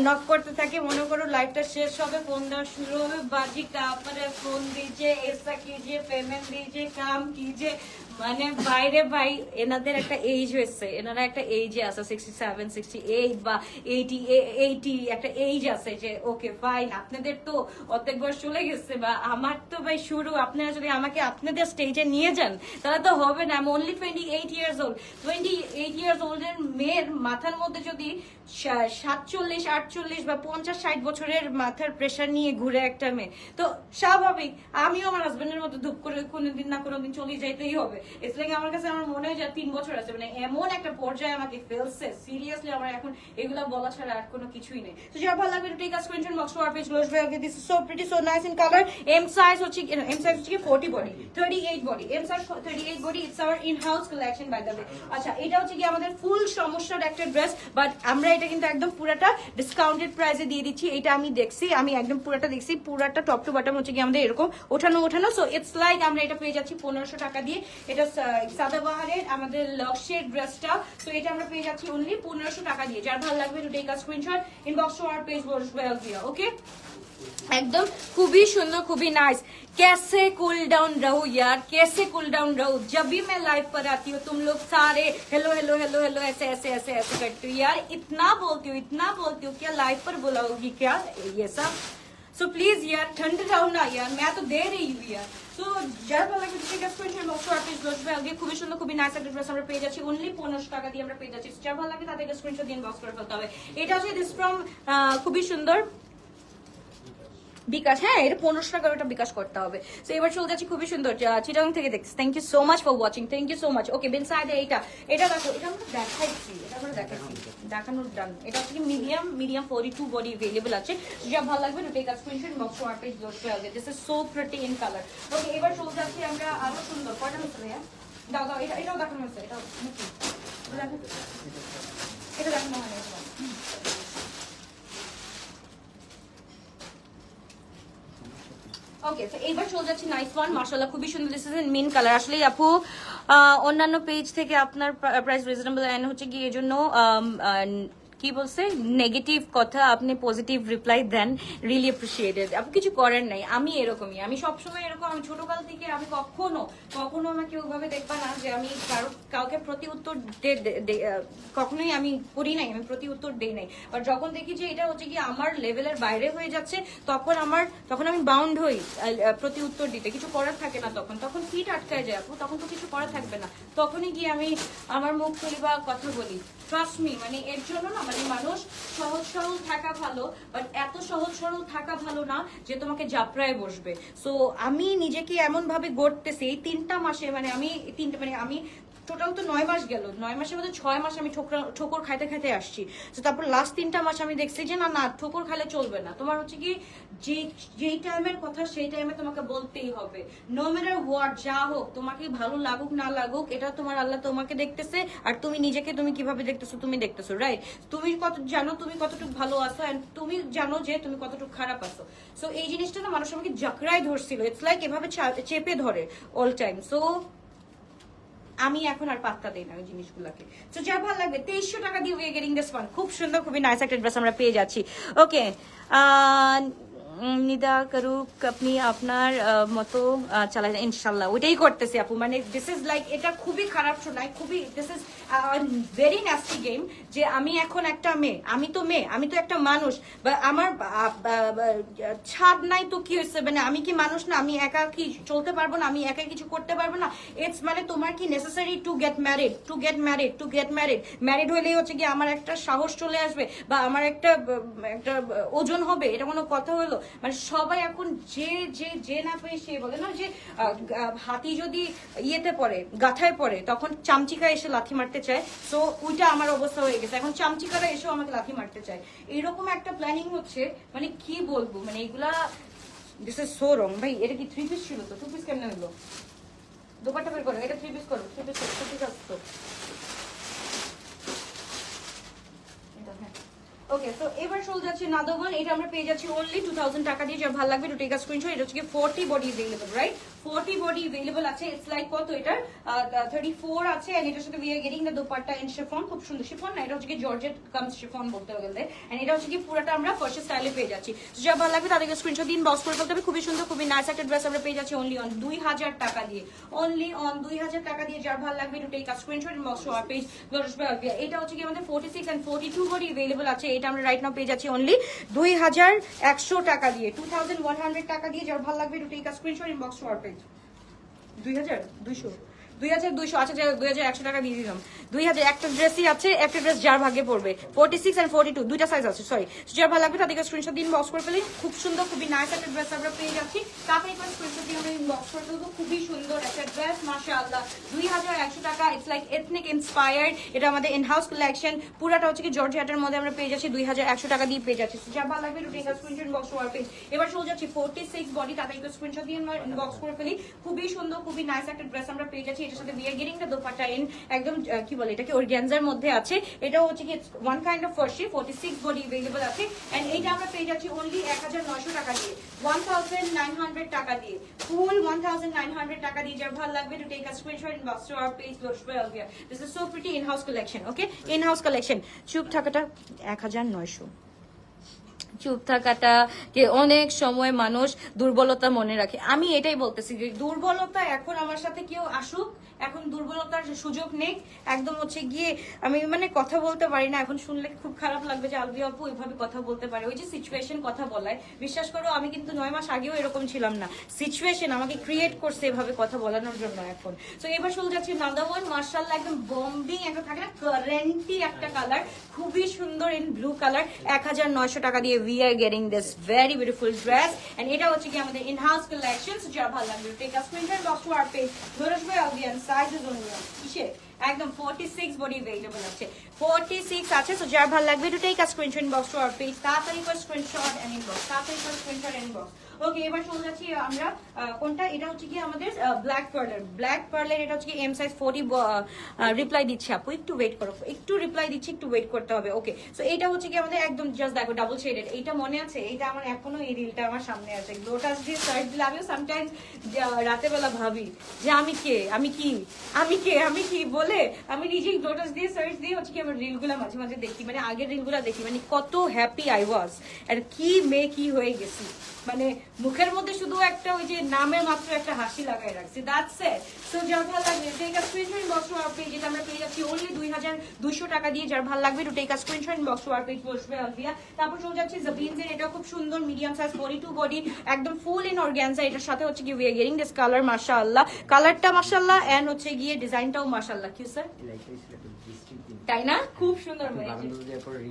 নক করতে থাকে মনে করো লাইফটা শেষ হবে ফোন দেওয়া শুরু হবে বাজি কাপড়ে ফোন দিয়েছে ऐसा कीजिए पेमेंट दीजिए काम कीजिए মানে বাইরে ভাই এনাদের একটা এজ হয়েছে এনারা একটা এজে আছে 67 68 বা 80 একটা এজ আছে যে ওকে ফাইন, আপনাদের তো অর্ধেক বয়স চলে গেছে বা আমার তো ভাই শুরু, আপনারা যদি আমাকে আপনাদের স্টেজে নিয়ে যান তাহলে তো হবে না। আমি অনলি 28 ইয়ার্স ওল্ড। 28 ইয়ার্স ওল্ডের মেয়ের মাথার মধ্যে যদি 47 48 বা 50 60 বছরের মাথার প্রেশার নিয়ে ঘুরে একটা মেয়ে, তো স্বাভাবিক আমিও আমার হাজবেন্ডের মতো ধূপ করে কোনোদিন না কোনোদিন চলে যাইতেই হবে। ইটস লাইক আমার কাছে আমার মনে হয় যে 3 বছর আছে, মানে এমন একটা পর্যায়ে আমাকে ফেলছে সিরিয়াসলি, আমার এখন এগুলা বলা ছাড়া আর কোনো কিছুই নেই। তো যারা ভালো লাগবে take a screenshot box for page close by. This is so pretty, so nice in colour. M size হচ্ছে 40 body, 38 body, M size 38 body. It's our in house collection by the way. আচ্ছা, এটা হচ্ছে কি আমাদের ফুল সমস্যার একটা dress, but আমরা এটা কিন্তু একদম পুরাটা ডিসকাউন্টেড প্রাইসে দিয়ে দিচ্ছি। এটা আমি দেখছি, আমি একদম পুরাটা দেখছি, পুরাটা টপ টু বটম হচ্ছে কি আমাদের এরকম ওঠানো। সো ইটস লাইক আমরা এটা পেয়ে যাচ্ছি 1500 টাকা দিয়ে। এটা সাদাবাহারের আমাদের লক্সের ড্রেসটা, সো এটা আমরা পেয়ে যাচ্ছি অনলি 1500 টাকা দিয়ে। যার ভালো লাগবে to take a screenshot, inbox to our page ওয়েল দিয়া। ওকে, एकदम खूबी सुंदर, खूबी नाइस। कैसे कूल डाउन रहूं यार, कैसे कूल डाउन रहूं? जब भी मैं लाइव पर आती हूँ तुम लोग सारे हेलो हेलो हेलो हेलो ऐसे ऐसे ऐसे ऐसे करती हो यार, इतना बोलती हूँ क्या लाइव पर बुलाओगी क्या ये सब? सो प्लीज यार ठंड जाओ ना यार, मैं तो दे रही हूँ यार। सो যারা ভালো লাগবে ঠিক আছে স্ক্রিনশট বক্স আর পেজ বসবে। আগে খুবই সুন্দর, খুবই নাইস একটা ড্রেস আমরা পেয়ে যাচ্ছি অনলি 1500 টাকা দিয়ে। আমরা পেয়ে যাচ্ছি, যারা ভালো লাগে তাদেরকে স্ক্রিনশট দিয়ে বক্স করে ফেলতে হবে। এটা হচ্ছে দিস ফ্রম খুবই সুন্দর বিকাশ। হ্যাঁ, এটা 1500 টাকার ওটা বিকাশ করতে হবে। তো এবার চলে যাচ্ছি খুবই সুন্দর চিটাগং থেকে দেখছি। Thank you so much for watching, thank you so much. Okay বেন সাইডে এটা দেখো, এটা আমরা দেখাইছি, দেখানোর ডান। এটা হচ্ছে কি মিডিয়াম 42 বডি अवेलेबल আছে। যা ভালো লাগবে তো take a screenshot box for page বসবে। আগে this is so pretty in colour. Okay, এবার চলে যাচ্ছি আমরা আরো সুন্দর কয়টা হচ্ছে ভাইয়া, দাও এটাও দেখানো হচ্ছে। এটা দেখানো হয়। ওকে, তো এইবার চলে যাচ্ছি নাইস ওয়ান, মাশাআল্লাহ খুবই সুন্দর। This is in mint colour. আসলে আপু অন্যান্য পেজ থেকে আপনার প্রাইস রিজনেবল এন্ড হচ্ছে কি এজন্য কি বলছে নেগেটিভ কথা, আপনি পজিটিভ রিপ্লাই দেন, রিয়েলি অ্যাপ্রিসিয়েটেড। আপনি কিছু করেন নাই, আমি এরকমই, আমি সবসময় এরকম। আমি ছোটকাল থেকে আমি কখনো আমাকে ওইভাবে দেখবা না যে আমি কাউকে প্রতি উত্তর কখনোই আমি করি নাই, আমি প্রতি উত্তর দেই নাই। বাট যখন দেখি যে এটা হচ্ছে কি আমার লেভেলের বাইরে হয়ে যাচ্ছে, তখন আমি বাউন্ড হই প্রতি উত্তর দিতে। কিছু করার থাকে না, তখন ফিট আটকায় যায় আপু, তখন তো কিছু করার থাকবে না, তখনই গিয়ে আমি আমার মুখ খুলি বা কথা বলি। ট্রাস্ট মি, মানে এর জন্য না, মানে মানুষ সহজ সরল থাকা ভালো, বাট এত সহজ সরল থাকা ভালো না যে তোমাকে জাপড়ায় বসবে। সো আমি নিজেকে এমন ভাবে গড়তেছি এই 3টা মাসে, মানে আমি টোটাল তো 9 মাস গেল, 9 মাসের মধ্যে 6 মাস আমি ঠোকর খাইতে খাইতে আসছি। তো তারপর লাস্ট 3টা মাস আমি দেখছি যে না ঠোকর খাইলে চলবে না। তোমার হচ্ছে কি যেই টাইমের কথা সেই টাইমে তোমাকে বলতেই হবে, নো ম্যাটার হোয়াট, যা হোক, তোমাকে ভালো লাগুক না লাগুক, এটা তোমার আল্লাহ তোমাকে দেখতেছে, আর তুমি নিজেকে তুমি কিভাবে দেখতেছো তুমি দেখতেছো, রাইট? তুমি তুমি কতটুকু ভালো আছো, এন্ড তুমি জানো যে তুমি কতটুকু খারাপ আছো। সো এই জিনিসটা না মানুষ আমাকে জাকড়ায় ধরছিল, ইটস লাইক এভাবে চেপে ধরে অল টাইম। সো আমি এখন আর পাত্তা দেই না ওই জিনিসগুলোকে। তো যা ভালো লাগবে 2300 টাকা দিয়ে we are getting this one. খুব সুন্দর, খুবই নাইস একটা ড্রেস আমরা পেয়ে যাচ্ছি। ওকে, নিদা করুক আপনি আপনার মতো চালাই, ইনশাল্লাহ ওইটাই করতেছি আপু। মানে দিস ইজ লাইক, এটা খুবই খারাপ শোনায়, খুবই this is very nasty game যে আমি এখন একটা মেয়ে, আমি তো একটা মানুষ, বা আমার ছাদ নাই তো কি হয়েছে, মানে আমি কি মানুষ না? আমি একা কি চলতে পারবো না? আমি একা কিছু করতে পারবো না? ইটস মানে তোমার কি necessary to get married? Married হলেই হচ্ছে কি আমার একটা সাহস চলে আসবে বা আমার একটা ওজন হবে? এটা কোনো কথা হলো? মানে সবাই এখন যে না পেয়ে সে বলে না যে হাতি যদি ইয়েতে পড়ে, গাথায় পড়ে, তখন চামচিকা এসে লাথি মারতে চায়। সো ওইটা আমার অবস্থা হয়ে গেছে, এখন চামচিকারা এসেও আমাকে লাথি মারতে চায়। এরকম একটা প্ল্যানিং হচ্ছে, মানে কি বলবো, মানে এগুলা দিস ইজ সো রং। ভাই এটা কি 3 পিস ছিল? তো 2 পিস কেমনে হলো? দোপাট্টা বের করো, এটা 3 পিস করো, 3 পিস আসতো। ওকে, সো এবার চলে যাচ্ছে another one, এটা আমরা পেয়ে যাচ্ছি only 2000 টাকা দিয়ে। যার ভালো লাগবে টু টেক আ স্ক্রিনশট। এটা হচ্ছে 40 body available, right? 40 body available আছে। ইটস লাইক কত এটার 34 আছে, এন্ড এটার সাথে we are getting the dupatta in chiffon, খুব সুন্দর শিফন না, এটা হচ্ছে কি জর্জেট কামস শিফন বলতে গেলে, এন্ড এটা হচ্ছে কি পুরোটা আমরা ফার্স্ট স্টাইলে পেয়ে যাচ্ছি। তো যার ভালো লাগবে তাদেরকে স্ক্রিনশট দিন, বক্স করে ফেলতে হবে। খুবই সুন্দর, খুবই নাইস একটা ড্রেস আমরা পেয়ে যাচ্ছি অনলি অন 2000 টাকা দিয়ে, অনলি অন 2000 টাকা দিয়ে। যার ভালো লাগবে to take a screenshot in box to our page gorgeous by Alvia. এটা হচ্ছে কি আমাদের 46 এন্ড 42 বডি अवेलेबल আছে। এটা আমরা রাইট নাও পেয়ে যাচ্ছি অনলি 2100 টাকা দিয়ে, 2100 টাকা দিয়ে। যার ভালো লাগবে to take a screenshot in box to our page. 2200 আচ্ছা, 2100 টাকা দিয়ে দিলাম। 2000 একটা ড্রেসই আছে, একটা ড্রেস যার ভাগ্যে পড়বে। 46 এন্ড 42 দুইটা সাইজ আছে, সরি। যার ভালো লাগবে তাদেরকে স্ক্রিনশট দিন, বক্স করে ফেলি। খুব সুন্দর, খুবই নাইস একটা ড্রেস আমরা পেয়ে যাচ্ছি। তাড়াতাড়ি করে স্ক্রিনশট দিয়ে আমরা বক্স করে ফেলবো। খুবই সুন্দর একটা ড্রেস, মাশাআল্লাহ। 2100 টাকা। It's like ethnic inspired. এটা আমাদের ইন হাউস কালেকশন, পুরাটা হচ্ছে কি জর্জিয়াটার মধ্যে আমরা পেয়ে যাচ্ছি 2100 টাকা দিয়ে পেয়ে যাচ্ছি। যার ভালো লাগবে take a screenshot box to our page. এবার চলে যাচ্ছি 46 বডি, তাড়াতাড়ি করে স্ক্রিনশট দিয়ে বক্স করে ফেলি। খুবই সুন্দর, খুবই নাইস একটা ড্রেস আমরা পেয়ে যাচ্ছি। এটার সাথে we are getting dupatta in একদম কি বলে এটাকে অর্গানজার মধ্যে আছে। এটাও হচ্ছে কি one kind of Farsi. 46 body available আছে, এন্ড এইটা আমরা পেয়ে যাচ্ছি অনলি 1900 টাকা দিয়ে, 1900 টাকা দিয়ে, ফুল 1900 টাকা দিয়ে। যার ভালো লাগবে to take a screenshot in box to our page gorgeous Alvia. This is so pretty in house collection. Okay, in house collection. চুপ থাকাটা 1900, চুপ থাকাটা কে অনেক সময় মানুষ দুর্বলতা মনে রাখে। আমি এটাই বলতেছি যে দুর্বলতা, এখন আমার সাথে কেউ আসুক, এখন দুর্বলতার সুযোগ নেই। একদম হচ্ছে গিয়ে আমি মানে কথা বলতে পারি না, এখন শুনলে খুব খারাপ লাগবে যে আলবি আপু এভাবে কথা বলতে পারে। ওই যে সিচুয়েশন কথা বলায়, বিশ্বাস করো আমি কিন্তু 9 মাস আগেও এরকম ছিলাম না। সিচুয়েশন আমাকে ক্রিয়েট করছে এভাবে কথা বলানোর জন্য এখন। তো এবার চলে যাচ্ছে নাদার ওয়ান, মাশাআল্লাহ, একদম বম্বিং একটা থাকে না, কারেন্টি একটা কালার, খুবই সুন্দর ইন ব্লু কালার। 1900 টাকা দিয়ে we are getting this very beautiful dress, and এটা হচ্ছে কি আমাদের in house collections। যা ভালো লাগবে take a screenshot box to our page ধরস ভাই অডিয়েন্স সাইজেস only কিসে একদম 46 বডি अवेलेबल আছে, 46 আছে। সো যার ভালো লাগবে to take a screenshot box to our page, তাড়াতাড়ি করে স্ক্রিনশট এন্ড ইনবক্স, তাড়াতাড়ি করে স্ক্রিনশট এন্ড ইনবক্স। ওকে, এবার চলে যাচ্ছি আমরা কোনটা, এটা হচ্ছে কি আমাদের ব্ল্যাক পার্লের। এটা হচ্ছে কি এম সাইজ 40 রিপ্লাই দিচ্ছে আপু, একটু ওয়েট করো, একটু রিপ্লাই দিচ্ছি, একটু ওয়েট করতে হবে। ওকে, সো এটা হচ্ছে কি আমাদের একদম জাস্ট দেখো ডাবল শেডেড। এইটা মনে আছে, এটা আমার এখনো এই রিলটা আমার সামনে আছে। লোটাস দিয়ে সার্চ দিলে আমিও সামটাইমস রাতে বেলা ভাবি যে আমি কে, আমি কি, আমি কে, আমি কি বলে আমি নিজেই লোটাস দিয়ে সার্চ দিয়ে হচ্ছে কি আমার রিলগুলো মাঝে মাঝে দেখি, মানে আগের রিলগুলো দেখি, মানে কত হ্যাপি আই ওয়াজ, আর কি মেয়ে কি হয়ে গেছি, মানে মুখের মধ্যে শুধু একটা ওই যে নামে মাত্র একটা হাসি লাগাই রাখছি, দ্যাটস ইট। সো যার ভালো লাগবে take a screenshot box to our page, যেটা আমরা পেয়ে যাচ্ছি অনলি 2200 টাকা দিয়ে। যার ভালো লাগবে to take a screenshot box to our page বসবে আলভিয়া। তারপর চলে যাচ্ছে জাবিনস এর, এটা খুব সুন্দর মিডিয়াম সাইজ 42 বডি, একদম ফুল ইন অর্গানজা। এটার সাথে হচ্ছে কি we are getting this colour, মাশাআল্লাহ, কালারটা মাশাআল্লাহ, এন্ড হচ্ছে গিয়ে ডিজাইনটাও মাশাআল্লাহ। কি স্যার, তাই না? খুব সুন্দর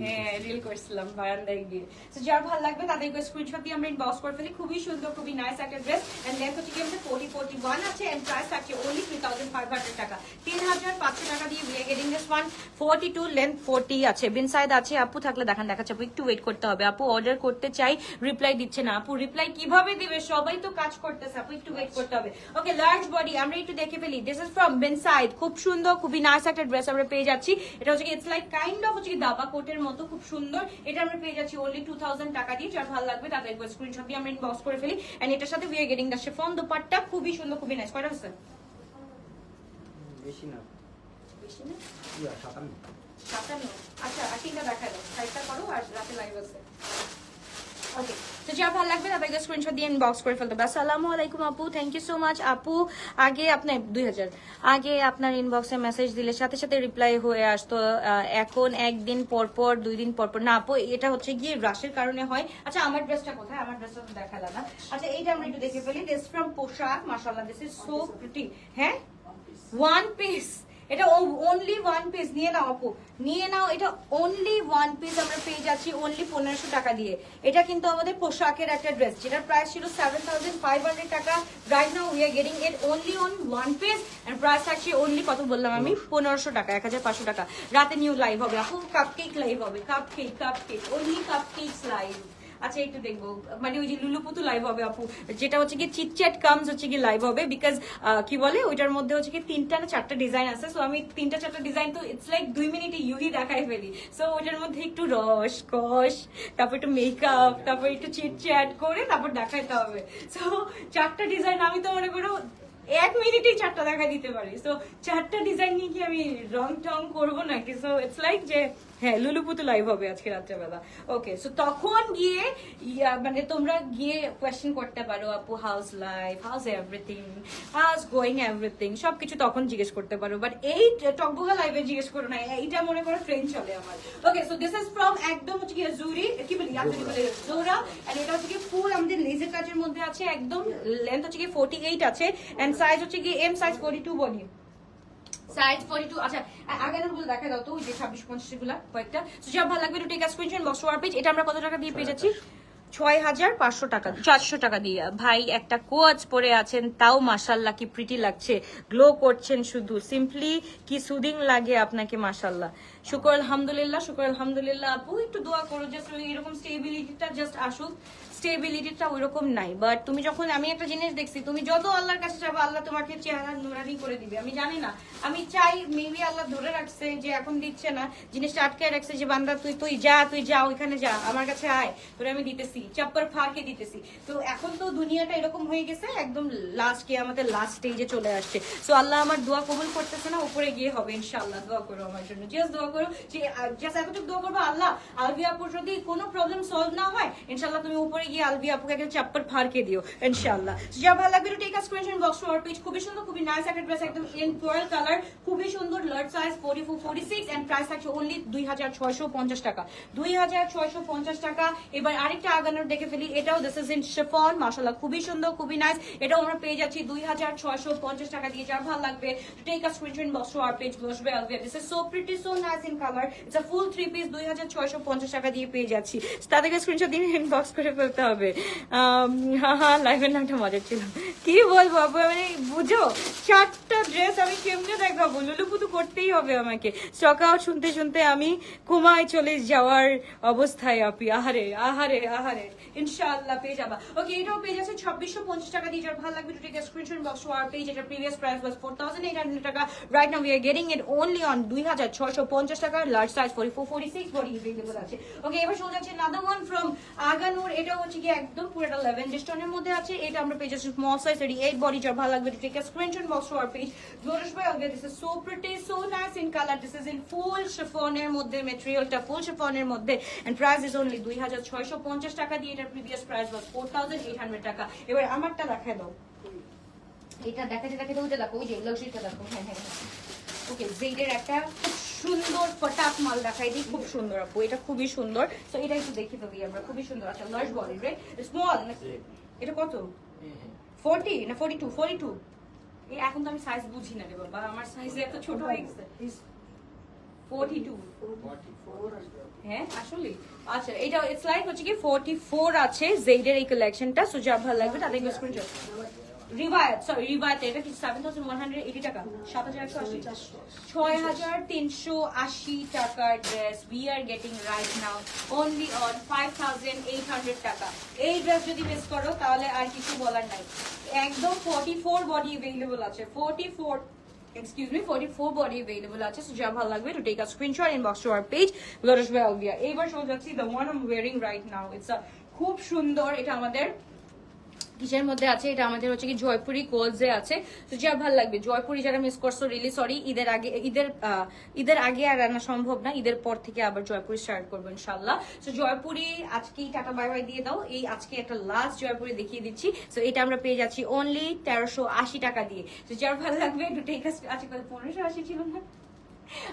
হ্যাঁ, রিল করছিলাম বারান্দায় গিয়ে। তো যার ভালো লাগবে তাদেরকে স্ক্রিনশট দিয়ে আমরা ইনবক্স করে ফেলি। খুবই সুন্দর, খুবই নাইস একটা ড্রেস, এন্ড লেন্থ হচ্ছে কি আমাদের 41 আছে, এন্ড প্রাইস থাকছে অনলি 3500 টাকা, 3500 টাকা দিয়ে we are getting this one. 42 length 40 আছে, বিন সাইড আছে। আপু থাকলে দেখাচ্ছে, আপু একটু ওয়েট করতে হবে। আপু অর্ডার করতে চাই, রিপ্লাই দিচ্ছে না। আপু রিপ্লাই কিভাবে দিবে, সবাই তো কাজ করতেছে, আপু একটু ওয়েট করতে হবে। ওকে, লার্জ বডি আমরা একটু দেখে ফেলি। This is from bean side, খুব সুন্দর, খুবই নাইস একটা ড্রেস আমরা পেয়ে যাচ্ছি। এটা হচ্ছে ইটস লাইক কাইন্ড অফ হচ্ছে দাবা কোটের মতো, খুব সুন্দর। এটা আমরা পেয়ে যাচ্ছি অনলি 2000 টাকা দিয়ে। যার ভালো লাগবে তাদের স্ক্রিনশট দিয়ে আমরা ইনবক্স করে ফেলি, এন্ড এটার সাথে we are getting the chiffon dupatta, খুবই সুন্দর, খুবই নাইস। কয়টা আছে? বেশি না, বেশি না, 57। আচ্ছা, আর তিনটা দেখা দাও, সাইডটা করো, আর রাতে লাইভ আছে। ওকে, তো যা ভালো লাগবে তাদেরকে স্ক্রিনশট দিয়ে ইনবক্স করে ফেলতে হবে। আসসালামু আলাইকুম আপু, থ্যাংক ইউ সো মাচ আপু। আগে আপনার 2000 আগে আপনার ইনবক্সে মেসেজ দিলে সাথে সাথে রিপ্লাই হয়ে আসতো, এখন একদিন পর পর, 2 দিন পর পর না আপু, এটা হচ্ছে গিয়ে রাশের কারণে হয়। আচ্ছা, আমার ড্রেসটা কোথায়? আমার ড্রেসটা তো দেখালা না। আচ্ছা, এইটা আমরা একটু দেখে ফেলি। দিস ফ্রম পোশাক, মাশাআল্লাহ, দিস ইজ সো প্রিটি। হ্যাঁ, ওয়ান পিস, এটা অনলি ওয়ান পিস। নিয়ে নাও আপু, নিয়ে নাও, এটা অনলি ওয়ান পিস আমরা পেয়ে যাচ্ছি অনলি 1500 টাকা দিয়ে। এটা কিন্তু আমাদের পোশাকের একটা ড্রেস, যেটার প্রাইস ছিল 7500 টাকা। Right now we are getting it only on one piece, and price থাকছে অনলি কত বললাম আমি, 1500 টাকা, 1500 টাকা। রাতে নিউ লাইভ হবে আপু, কাপকেক লাইভ হবে, কাপকেক, অনলি কাপকেকস লাইভ। আচ্ছা একটু দেখবো, মানে ওই যে লুলুপুতু লাইভ হবে আপু, যেটা হচ্ছে কি চিটচ্যাট কামস হচ্ছে কি লাইভ হবে, বিকজ কি বলে ওইটার মধ্যে হচ্ছে কি 3টা না 4টা ডিজাইন আছে। সো আমি 3টা 4টা ডিজাইন তো ইটস লাইক 2 মিনিটে ইউহি দেখাই ফেলি। সো ওইটার মধ্যে একটু রস কস, তারপর একটু মেকআপ, তারপর একটু চিটচ্যাট করে তারপর দেখাইতে হবে। সো 4টা ডিজাইন আমি তো মনে করো 1 মিনিটেই 4টা দেখা দিতে পারি। সো 4টা ডিজাইন নিয়ে কি আমি রং টং করবো নাকি? সো ইটস লাইক যে হ্যাঁ লুলুপুতু লাইভ হবে আজকে রাত্রেবেলা। ওকে, সো তখন গিয়ে মানে তোমরা গিয়ে কোয়েশ্চেন করতে পারো আপু house life, house everything, house going everything, সবকিছু তখন জিজ্ঞেস করতে পারো। বাট এই টকবগা লাইভে জিজ্ঞেস করো না, এইটা মনে করো ট্রেন চলে আমার। ওকে, সো দিস ইজ ফ্রম একদম হচ্ছে কি জুরি, কি বলি জোরা, এন্ড এটা হচ্ছে কি ফুল আমাদের লেজার কাজের মধ্যে আছে, একদম লেন্থ হচ্ছে কি 48 আছে, এন্ড সাইজ হচ্ছে কি এম সাইজ 42 বডি সাইজ 42। আচ্ছা আগের গুলো দেখা দাও তো, ওই যে 26-50 গুলা কয়েকটা। সো যা ভালো লাগবে একটু take screenshot box our page. এটা আমরা কত টাকা দিয়ে পেয়ে যাচ্ছি? 6500 টাকা, 400 টাকা দিয়ে। ভাই একটা কোচ পরে আছেন, তাও মাশাল্লাহ কি প্রিটি লাগছে, গ্লো করছেন শুধু, সিম্পলি কি সুদিং লাগে আপনাকে, মাশাল্লাহ। শুকর আলহামদুলিল্লাহ, শুকর আলহামদুলিল্লাহ। আপু একটু দোয়া করো জাস্ট এরকম স্টেবিলিটিটা জাস্ট আসুক, স্টেবিলিটিটা ওইরকম নাই। বাট তুমি যখন, আমি একটা জিনিস দেখছি, তুমি যত আল্লাহর কাছে যাবে আল্লাহ তোমাকে চেহারা নুরানি করে দিবে। আমি জানি না, আমি চাই মেবি আল্লাহ ধরে রাখছে যে এখন দিচ্ছে না, জিনিসটা আটকে রাখছে যে বান্দা তুই যা ওইখানে যা, আমার কাছে আয়, তোরে আমি দিতেছি, চাপ্পার ফাঁকে দিতেছি। তো এখন তো দুনিয়াটা এরকম হয়ে গেছে, একদম লাস্ট কে আমাদের লাস্ট স্টেজে চলে আসছে। সো আল্লাহ আমার দোয়া কবুল করতেছে না, উপরে গিয়ে হবে ইনশাআল্লাহ। দোয়া করো আমার জন্য, জাস্ট দোয়া করো যে জাস্ট এতটুকু দোয়া করবো, আল্লাহ আলভি আপুর যদি কোনো প্রবলেম সলভ না হয় ইনশাআল্লাহ তুমি উপরে গিয়ে আলভি আপুকে একটা চাপ্পার ফাঁকে দিও ইনশাআল্লাহ। যা ভালো লাগবে take a screenshot box for page. খুবই সুন্দর, খুবই নাইস একটা ড্রেস, একদম ইন পেয়ার কালার, খুবই সুন্দর, লার্জ সাইজ 44-46, এন্ড প্রাইস থাকছে অনলি 2650 টাকা, 2650 টাকা। এবার আরেকটা আগানোর দেখে ফেলি, এটাও দিস ইজ ইন শিফন, মাশাআল্লাহ খুবই সুন্দর, খুবই নাইস। এটাও আমরা পেয়ে যাচ্ছি 2650 টাকা দিয়ে। যার ভালো লাগবে take a screenshot box for page, গ্লোসবে Alvia. This is so pretty, so nice in colour, it's a full 3 piece, 2650 টাকা দিয়ে পেয়ে যাচ্ছি। তাদেরকে স্ক্রিনশট দিয়ে ইনবক্স করে ফেলতে হবে। হ্যাঁ লাইভের নামটা মজার ছিল, কি বলবো আপু, মানে বুঝো 4টা ড্রেস আমি কেমনে দেখাবো, লুলুপুতু করতেই হবে আমাকে। স্টক আউট শুনতে শুনতে আমি ঘুমায় চলে যাওয়ার অবস্থায় আপি, আহারে আহারে আহারে। ইনশাআল্লাহ পেয়ে যাবা। ওকে, এটাও পেয়ে যাচ্ছে 2650 টাকা দিয়ে। যার ভালো লাগবে to take a screenshot box our page. এটা প্রিভিয়াস প্রাইস ওয়াজ 4800 টাকা, right now we are getting it only on 2650 টাকা, লার্জ সাইজ 44-46 বডি अवेलेबल আছে। ওকে, এবার চলে যাচ্ছে another one from আগানুর। এটা হচ্ছে কি একদম পুরোটা ল্যাভেন্ডার স্টোনের মধ্যে আছে। এটা আমরা পেয়ে যাচ্ছি স্মল সাইজ 38 বডি। যার ভালো লাগবে to take a screenshot box our page. Glorious by Alvia, this is so pretty, so nice in colour, this is in full শিফনের মধ্যে, ম্যাটেরিয়ালটা ফুল শিফনের মধ্যে, এন্ড প্রাইস ইজ অনলি 2650 টাকা দিয়ে। এটার প্রিভিয়াস প্রাইস ওয়াজ 4800 টাকা। এবার আমারটা দেখাই দাও, এটা দেখাতে ওইটা দেখো, ওই যে লাক্সারিটা দেখো। হ্যাঁ হ্যাঁ ওকে, জেডের একটা খুব সুন্দর ফটাক মাল দেখাই দিই, খুব সুন্দর আপু, এটা খুবই সুন্দর। সো এটা একটু দেখে তো দিই আমরা, খুবই সুন্দর। আচ্ছা লার্জ বডি রে, স্মল, এটা কত 40 না 42? এই এখন তো আমি সাইজ বুঝি না রে বাবা, আমার সাইজ এত ছোট হয়ে গেছে। 42 হ্যাঁ আসলে। আচ্ছা এটা ইটস লাইক হচ্ছে কি 44 আছে জেডের এই কালেকশনটা। সো যা ভালো লাগবে তাদের স্ক্রিনশট। রিবায়াত, সরি রিবায়াত, এটা কি 7180 টাকা, 7180, 6380 টাকার dress we are getting right now only on 5800 টাকা। এই ড্রেস যদি মিস করো তাহলে আর কিছু বলার নাই। একদম 44 বডি अवेलेबल আছে, 44 বডি अवेलेबल আছে। সো যা ভালো লাগবে to take a screenshot inbox to our page glorious by Alvia. এইবার চলে যাচ্ছি the one I am wearing right now, it's a খুব সুন্দর। এটা আমাদের কিসের মধ্যে আছে, এটা আমাদের হচ্ছে কি জয়পুরি কোলসে আছে। তো যা ভালো লাগবে, জয়পুরি যারা মিস করছো রিলি সরি, ঈদের আগে আর রান্না সম্ভব না, ঈদের পর থেকে আবার জয়পুরি স্টার্ট করবো ইনশাল্লাহ। তো জয়পুরি আজকেই টাটা বাই বাই দিয়ে দাও, এই আজকে একটা লাস্ট জয়পুরি দেখিয়ে দিচ্ছি। তো এটা আমরা পেয়ে যাচ্ছি অনলি 1380 টাকা দিয়ে। তো যার ভালো লাগবে একটু টেক আছে, 1580 ছিল না,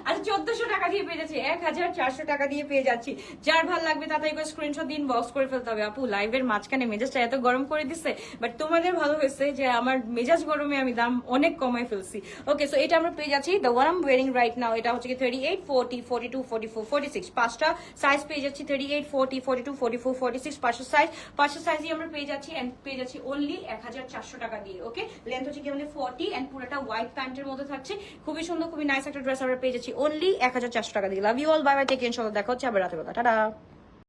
আর 1400 টাকা দিয়ে পেয়ে যাচ্ছি, 1400 টাকা দিয়ে পেয়ে যাচ্ছি। যার ভালো লাগবে তাড়াতাড়ি করে স্ক্রিনশট দিন, বক্স করে ফেলতে হবে। আপু লাইভের মাঝখানে মেজাজটা এত গরম করে দিচ্ছে, বাট তোমাদের ভালো হয়েছে যে আমার মেজাজ গরমে আমি দাম অনেক কমাই ফেলছি। ওকে, সো এটা আমরা পেয়ে যাচ্ছি the one I am wearing right now. এটা হচ্ছে কি 38, 40, 42, 44, 46, 5টা সাইজ পেয়ে যাচ্ছি, 38, 40, 42, 44, 46, 5টা সাইজই আমরা পেয়ে যাচ্ছি, এন্ড পেয়ে যাচ্ছি অনলি 1400 টাকা দিয়ে। ওকে, লেন্থ হচ্ছে কি আমাদের 40, এন্ড পুরোটা হোয়াইট প্যান্টের মধ্যে থাকছে, খুবই সুন্দর, খুবই নাইস একটা ড্রেস আমরা পেয়ে যাচ্ছি অনলি 1400 টাকা দিয়ে। Love you all, bye bye, take care, ইনশাআল্লাহ দেখা হচ্ছে আবার রাতের বেলা, টাটা।